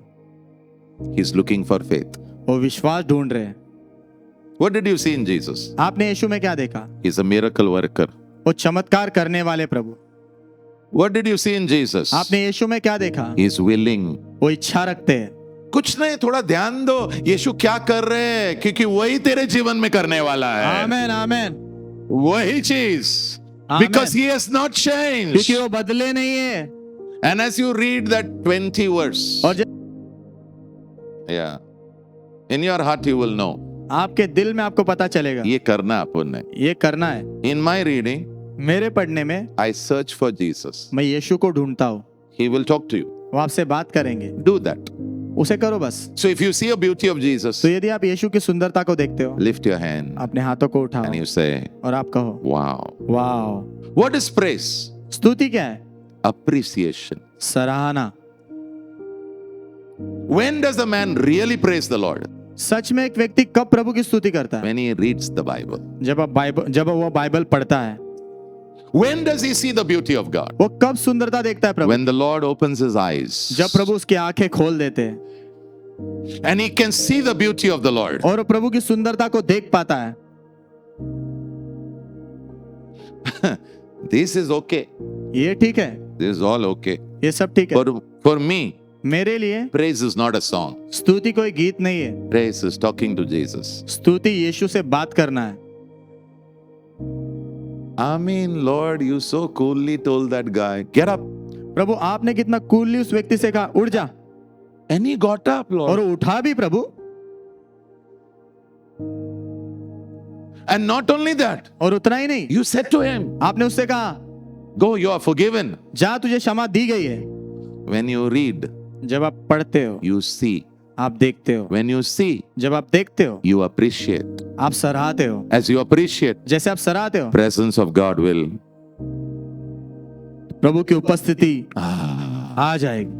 He's looking for faith. वो विश्वास ढूंढ रहे हैं। What did you see in Jesus? आपने यीशु में क्या देखा? He's a miracle worker. वो चमत्कार करने वाले प्रभु। What did you see in Jesus? आपने यीशु में क्या देखा? He's willing. वो इच्छा रखते हैं। कुछ नहीं, थोड़ा ध्यान दो यीशु क्या कर रहे हैं, क्योंकि वही तेरे जीवन में करने वाला है. आमेन, आमेन। वही चीज. Amen. Because he has not changed. क्योंकि वो बदले नहीं है। And as you read that 20 verse, और जब yeah, in your heart you will know, आपके दिल में आपको पता चलेगा ये करना है अपन ने. ये करना है. In my reading, मेरे पढ़ने में I search for Jesus. मैं यीशु को ढूंढता हूँ. He will talk to you. वो आपसे बात करेंगे. Do that. उसे करो बस. So if you see a beauty of Jesus, तो यदि आप यीशु की सुंदरता को देखते हो, lift your hand अपने हाथों को उठाओ and you say, और आप कहो, wow. Wow. What is praise? स्तुति क्या है? Appreciation. सराहना. When does a man really praise the Lord? सच में एक व्यक्ति कब प्रभु की स्तुति करता है? When he reads the Bible. जब वो बाइबल पढ़ता है. When does he see the beauty of God? वो कब सुंदरता देखता है प्रभु? When the Lord opens his eyes जब प्रभु उसकी आंखें खोल देते हैं and he can see the beauty of the Lord. और वो प्रभु की सुंदरता को देख पाता है. This is okay. ये ठीक है. This is all okay. ये सब ठीक है. For me, मेरे लिए praise is not a song. स्तुति कोई गीत नहीं है. Praise is talking to Jesus. स्तुति यीशु से बात करना है. I mean, Lord, you so coolly told that guy, get up. प्रभु आपने कितना कूलली उस व्यक्ति से कहा, उठ जा. And he got up, और Lord. वो उठा भी प्रभु. And not only that, और उतना ही नहीं, you said to him, आपने उससे कहा, go, you are forgiven. जा तुझे क्षमा दी गई है. When you read, जब आप पढ़ते हो, you see. आप देखते हो. When you see, जब आप देखते हो, you appreciate. आप सराहते हो. As you appreciate, जैसे आप सराहते हो, presence of God will. प्रभु की उपस्थिति आ जाएगी.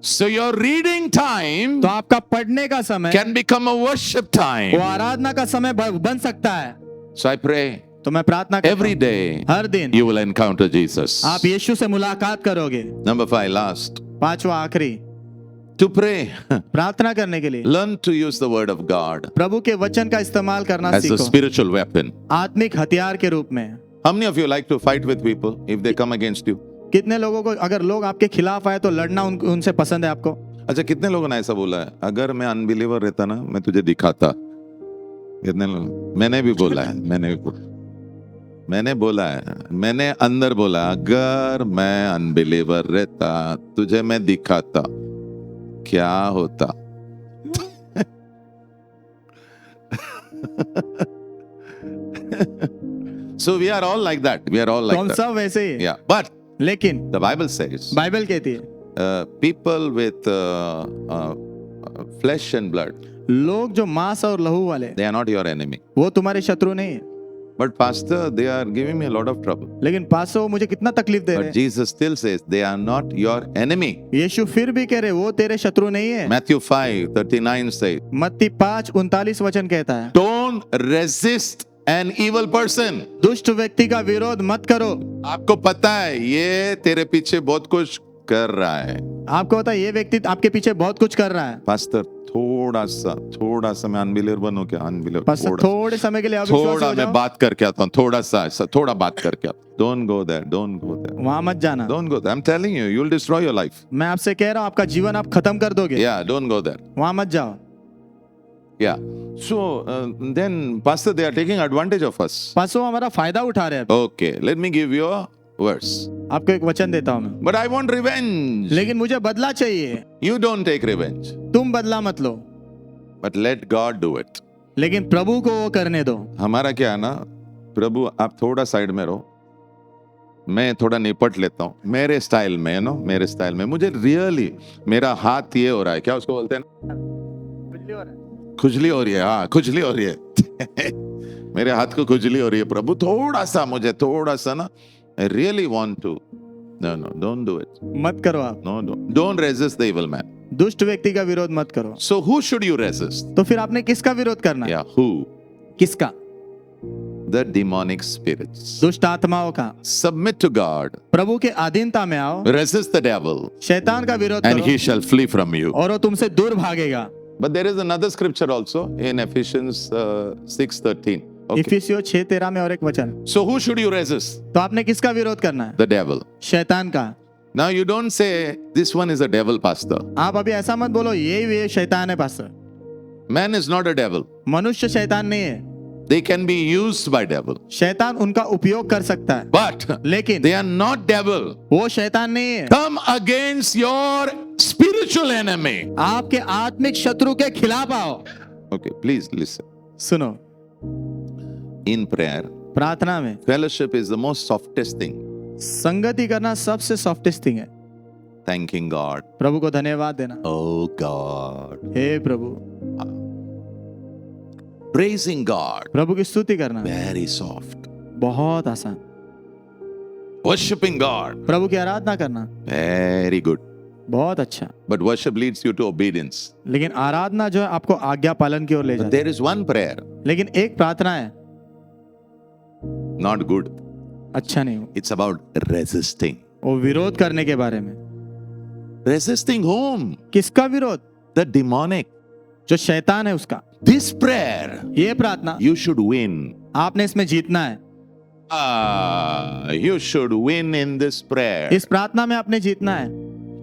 So your reading time तो आपका पढ़ने का समय can become a worship वो time. आराधना का समय बन सकता है. So I pray तो मैं प्रार्थना करता every हूं, day हर दिन you will encounter Jesus. आप यीशु से मुलाकात करोगे. Number 5, last. पांचवा आखिरी, To pray, प्रार्थना करने के लिए learn to use the word of God प्रभु के वचन का इस्तेमाल करना as a सीखो. spiritual weapon. आत्मिक हथियार के रूप में. How many of you like to fight with people if they come against you? कितने लोगों को अगर लोग आपके खिलाफ आए तो लड़ना उनसे पसंद है आपको? अच्छा, कितने लोगों ने ऐसा बोला है, अगर मैं अनबिलीवर रहता ना मैं तुझे दिखाता. कितने लोग? मैंने भी बोला है. मैंने बोला है. मैंने अंदर बोला, अगर मैं अनबिलीवर रहता तुझे मैं दिखाता. क्या होता? So we are all like that. We are all तो हम like that. सब वैसे ही. Yeah. But लेकिन the Bible says बाइबल कहती है, people with flesh and blood, लोग जो मांस और लहू वाले, they are not your enemy. वो तुम्हारे शत्रु नहीं है. But pastor, they are giving me a lot of trouble. लेकिन पासो वो मुझे कितना तकलीफ दे रहे But हैं. Jesus still says they are not your enemy. यीशु फिर भी कह रहे वो तेरे शत्रु नहीं है. Matthew 5:39 says, मत्ती 5:39 वचन कहता है, don't resist an evil person. दुष्ट व्यक्ति का विरोध मत करो. आपको पता है ये तेरे पीछे बहुत कुछ कर रहा है. आपको पता है ये व्यक्ति आपके पीछे बहुत कुछ कर रहा है. Pastor, थोड़ा सा मैं अनबिलीवर बनूं क्या? अनबिलीवर बस थोड़े समय के लिए अविश्वासी थोड़ा हो मैं जाओ. बात करके आता हूँ. थोड़ा बात करके आता हूँ. Don't go there. Don't go there. वहां मत जाना. Don't go there. I'm telling you, you'll destroy your life. मैं आपसे कह रहा हूँ आपका जीवन आप खत्म कर दोगे. Yeah, don't go there. वहां मत जाओ. Yeah. So then, Pastor, they are taking advantage of us. पासो हमारा फायदा उठा रहे हैं. Okay, let me give you a verse. आपको एक वचन देता हूँ मैं. But I want revenge. लेकिन मुझे बदला चाहिए. You don't take revenge. तुम बदला मत लो, But let God do it. लेकिन प्रभु को वो करने दो. हमारा क्या है ना, प्रभु आप थोड़ा साइड में रहो, मैं थोड़ा निपट लेता हूँ मेरे स्टाइल में. नो, मेरे स्टाइल में मुझे रियली मेरा हाथ ये हो रहा है, क्या उसको बोलते हैं, खुजली हो रही है. हाँ, खुजली हो रही है. मेरे हाथ को खुजली हो रही है. प्रभु मुझे थोड़ा सा ना, I really want to. No, don't do it. मत करो आप. No, don't resist the evil man. दुष्ट व्यक्ति का विरोध मत करो. So who should you resist? तो फिर आपने किसका विरोध करना है? Yeah, who? किसका? The demonic spirits. दुष्ट आत्माओं का. Submit to God. प्रभु के अधीनता में आओ. Resist the devil. शैतान का विरोध And करो he shall flee from you. और वो तुमसे दूर भागेगा. But there is another scripture also in Ephesians 6:13. Okay. इफिसियों 6:13 में और एक वचन. So who should you resist? तो आपने किसका विरोध करना है? The devil. शैतान का. Now you don't say this one is a devil, pastor. आप अभी ऐसा मत बोलो ये शैतान है pastor. Man is not a devil. मनुष्य शैतान नहीं है. They can be used by devil, शैतान उनका उपयोग कर सकता है, but लेकिन they are not devil. वो शैतान नहीं है। Come against your spiritual enemy. आपके आत्मिक शत्रु के खिलाफ आओ। Okay, please listen. सुनो, In prayer, प्रार्थना में fellowship is the most softest thing. संगति करना सबसे सॉफ्टेस्ट थिंग है। Thanking God. प्रभु को धन्यवाद देना। Oh God. हे प्रभु, Praising God. प्रभु की स्तुति करना Very soft. बहुत आसान। Worshipping God. प्रभु की आराधना करना Very good. बहुत अच्छा। But worship leads you to obedience. लेकिन आराधना जो है आपको आज्ञा पालन की ओर ले But जाती है। there is one prayer, लेकिन एक प्रार्थना है, not good. अच्छा नहीं हो, It's about resisting. वो विरोध करने के बारे में। Resisting whom? किसका विरोध? The demonic. जो शैतान है उसका। This prayer, ये प्रार्थना you should win. आपने इसमें जीतना है। You should win in this prayer. इस प्रार्थना में आपने जीतना है।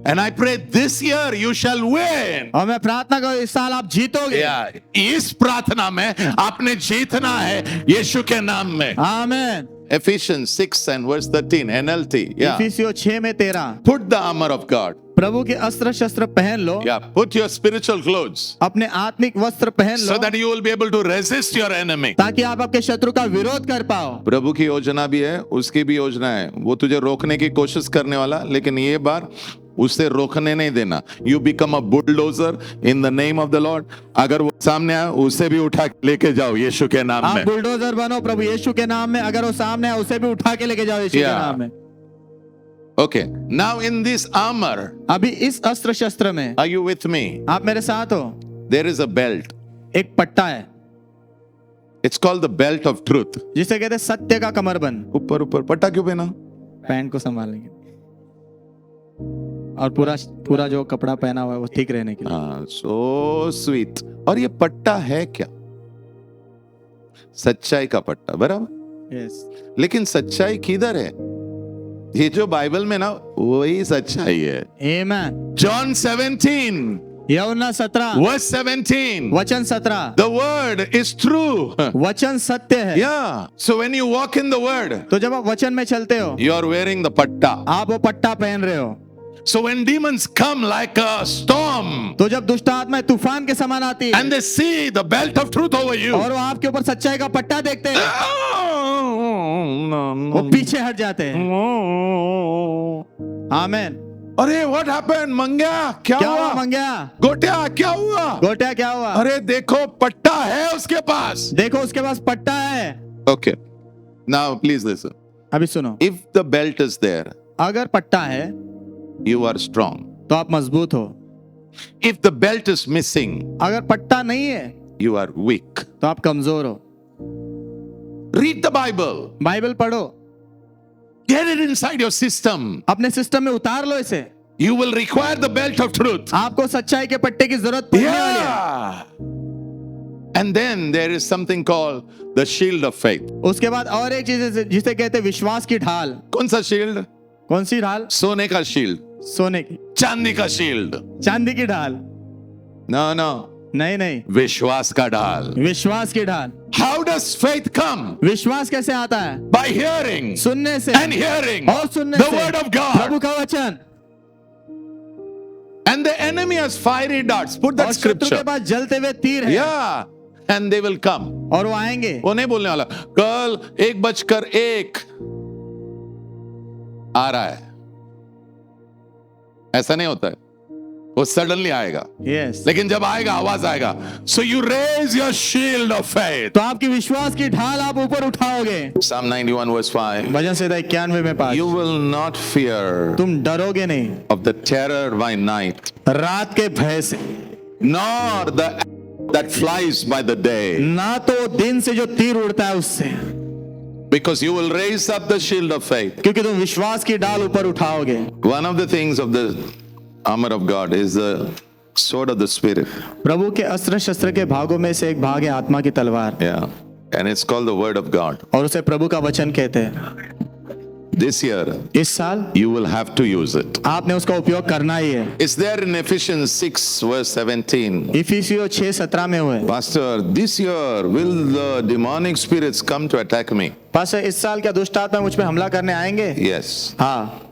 And I pray this year you shall win. और मैं प्रार्थना करूं इस साल आप जीतोगे। Yeah. इस प्रार्थना में आपने जीतना है यीशु के नाम में. आमीन। Ephesians 6 and verse 13 NLT. Yeah. इफिसियों 6:13 Put the armor of God. प्रभु के अस्त्र शस्त्र पहन लो। Yeah. Put your spiritual clothes अपने आत्मिक वस्त्र पहन लो, so that you will be able to resist your enemy. ताकि आप आपके शत्रु का विरोध कर पाओ। प्रभु की योजना भी है, उसकी भी योजना है। वो तुझे रोकने की कोशिश करने वाला, लेकिन ये बार उसे रोकने नहीं देना। You become a bulldozer in the name of the Lord. अगर वो सामने आए उसे भी उठा के लेके जाओ यीशु के नाम आप में। बुलडोजर बनो प्रभु यीशु के नाम में। अगर वो सामने आए उसे भी उठा के लेके जाओ यीशु के Yeah. नाम में। Okay, now in this armour, अभी इस अस्त्र शस्त्र में आर यू विथ मी? आप मेरे साथ हो। देयर इज अ बेल्ट, एक पट्टा है it's called the belt of truth. जिसे कहते हैं सत्य का कमरबंद। ऊपर ऊपर पट्टा क्यों पहना? पैंट को संभालने के लिए, और पूरा जो कपड़ा पहना हुआ है वो ठीक रहने के लिए। हाँ, सो स्वीट। और ये पट्टा है क्या? सच्चाई का पट्टा, बराबर। यस, लेकिन सच्चाई किधर है? ये जो बाइबल में ना वही सच्चाई है। आमीन। जॉन 17 यूहन्ना 17 verse 17, वचन 17, the word is true. वचन सत्य है। Yeah, so when you walk in the word, तो जब आप वचन में चलते हो you are wearing the patta. आप वो पट्टा पहन रहे हो। So when demons come like a storm तो जब दुष्ट आत्माएं तूफान के समान आती है and they see the belt of truth over you, और वो आपके ऊपर सच्चाई का पट्टा देखते हैं, वो no. पीछे हट जाते हैं। आमीन। अरे what happened? मंग्या क्या क्या हुआ हुआ? मंगया? गोटिया क्या हुआ? गोटिया क्या हुआ? अरे देखो पट्टा है उसके पास। देखो उसके पास पट्टा है। Okay, now please listen. अभी सुनो, If the belt is there, अगर पट्टा है you are strong. तो आप मजबूत हो। If the belt is missing, अगर पट्टा नहीं है you are weak. तो आप कमजोर हो। Read the Bible. बाइबल पढ़ो, Get it inside your system. अपने सिस्टम में उतार लो इसे। You will require the belt of truth. आपको सच्चाई के पट्टे की जरूरत पड़ने वाली है। Yeah. And then there is something called the shield of faith. उसके बाद और एक चीज है जिसे कहते हैं विश्वास की ढाल। कौन सा shield? कौन सी ढाल? सोने का shield, सोने की, चांदी का shield. चांदी की ढाल? No, no. नहीं नहीं, विश्वास का ढाल. विश्वास की ढाल। How does faith come? विश्वास कैसे आता है? By hearing सुनने से and hearing और सुनने the से word of God. प्रभु का वचन। And the enemy has fiery darts. Put और that शत्रु के scripture. पास जलते हुए तीर है Yeah. And they will come. और वो आएंगे। वो नहीं बोलने वाला कल 1:01 आ रहा है, ऐसा नहीं होता है। वो सडनली आएगा, यस। लेकिन जब आएगा आवाज आएगा। So you raise your shield of faith. तो आपकी विश्वास की ढाल आप ऊपर उठाओगे। Psalm 91 verse 5. भजन संहिता 91 में 5। You will not fear तुम डरोगे नहीं of the terror by night, रात के भय से, nor the that flies by the day, ना तो दिन से जो तीर उड़ता है उससे, because you will raise up the shield of faith. क्योंकि तुम विश्वास की डाल ऊपर उठाओगे। One of the things of the armor of God is the sword of the spirit. प्रभु के अस्त्र शस्त्र के भागों में से एक भाग है आत्मा की तलवार, Yeah. And it's called the word of God. और उसे प्रभु का वचन कहते हैं। This year, इस साल you will have to use it. आपने उसका उपयोग करना ही है। It's there in Ephesians 6 verse 17. इफिसियों 6:17 में हुए। Pastor, this year will the demonic spirits come to attack me? Pastor, इस साल क्या दुष्ट आत्मा मुझ पे हमला करने आएंगे? Yes. हाँ।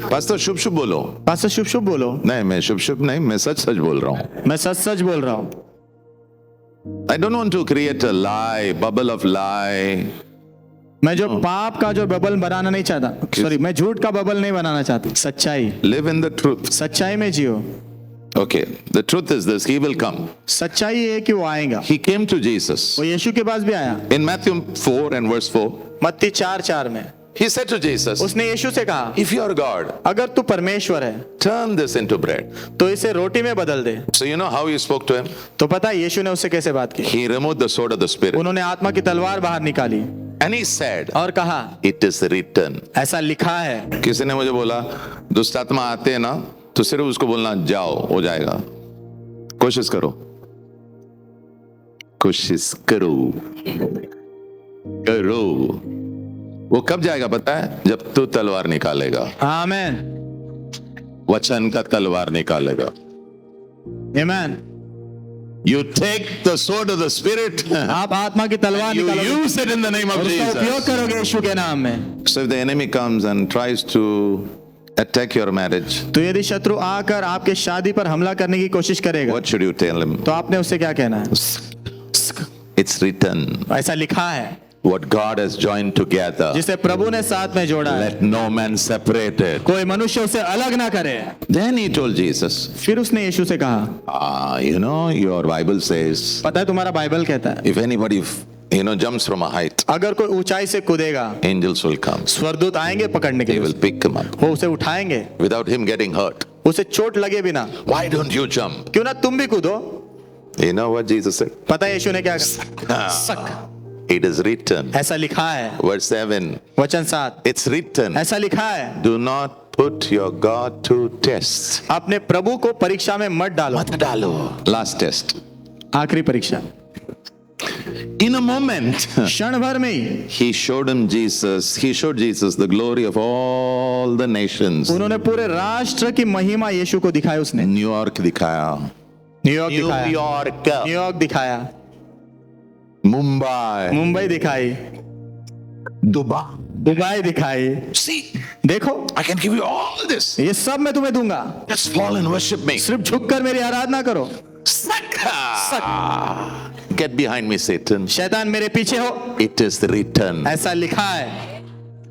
Pastor, शुभ शुभ बोलो। पास्टर, शुभ शुभ बोलो। नहीं, मैं शुभ शुभ नहीं, मैं सच सच बोल रहा हूँ। मैं सच सच बोल रहा हूँ। I don't want to create a lie, bubble of lie. मैं जो पाप का जो बबल बनाना नहीं चाहता, सॉरी, मैं झूठ का बबल नहीं बनाना चाहता। सच्चाई, Live in the truth. सच्चाई में जियो। Okay, the truth is this, he will come. सच्चाई ये है कि वो आएगा। He came to Jesus. वो यीशु के पास भी आया। In Matthew 4 and verse 4, मत्ती 4:4 में he said to Jesus, उसने यीशु से कहा, if you are God, अगर तू परमेश्वर है turn this into bread. तो इसे रोटी में बदल दे। So you know how he spoke to him? तो पता है यीशु ने उससे कैसे बात की? He removed the sword of the Spirit. उन्होंने आत्मा की तलवार बाहर निकाली And he said, और कहा, it is written. ऐसा लिखा है। किसी ने मुझे बोला, दुष्ट आत्मा आते हैं ना, तो सिर्फ उसको बोलना जाओ, हो जाएगा। कोशिश करो, कोशिश करो, करो। वो कब जाएगा पता है? जब तू तलवार निकालेगा, आमीन, वचन का तलवार निकालेगा। आमीन। You take the sword of the Spirit, आप आत्मा की तलवार you निकालोगे use it in the name of और उसका उपयोग Jesus. करोगे यीशु के नाम में। So if the enemy comes and tries to attack your marriage, तो यदि शत्रु आकर आपके शादी पर हमला करने की कोशिश करेगा, what should you tell him? तो आपने उससे क्या कहना है? It's written. ऐसा लिखा है, What God has joined together, जिसे प्रभु ने साथ में जोड़ा है, let no man separate it. कोई मनुष्य उसे अलग ना करे। Then he told Jesus, फिर उसने यीशु से कहा, you know, your Bible says, पता है तुम्हारा बाइबल कहता है, if anybody, jumps from a height, अगर कोई ऊंचाई से कूदेगा, angels will come. स्वर्गदूत आएंगे पकड़ने के They will लिए, pick him up वो उसे उठाएंगे without him getting hurt. उसे चोट लगे बिना। Why don't you jump? क्यों ना तुम भी कूदो? You know what Jesus said? पता है यीशु ने क्या कहा? सक, It is written. ऐसा लिखा है। Verse 7. वचन 7, It's written. ऐसा लिखा है, Do not put your God to test. अपने प्रभु को परीक्षा में मत डालो। मत डालो. Last test. आखिरी परीक्षा। In a moment, क्षण भर में ही he showed Jesus the glory of all the nations. उन्होंने पूरे राष्ट्र की महिमा यीशु को दिखाई। उसने न्यूयॉर्क दिखाया, न्यूयॉर्क दिखाया, न्यूयॉर्क, न्यूयॉर्क दिखाया, मुंबई, मुंबई दिखाई, दुबई. दुबई दिखाई। See, देखो, I can give you all this. ये सब मैं तुम्हें दूंगा, Just fall and worship me. सिर्फ झुककर मेरी आराधना करो। Get behind me, Satan. शैतान मेरे पीछे हो, It is written. ऐसा लिखा है।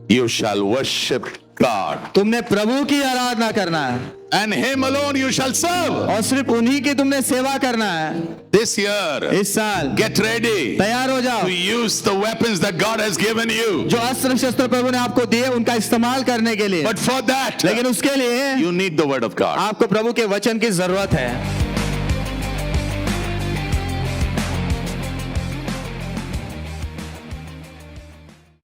You shall worship God, तुमने प्रभु की आराधना करना है and Him alone you shall serve. और सिर्फ उन्हीं की तुमने सेवा करना है। This year, इस साल get ready तैयार हो जाओ, to use the weapons that God has given you. जो अस्त्र शस्त्र प्रभु ने आपको दिए उनका इस्तेमाल करने के लिए। But for that, लेकिन उसके लिए you need the Word of God. आपको प्रभु के वचन की जरूरत है।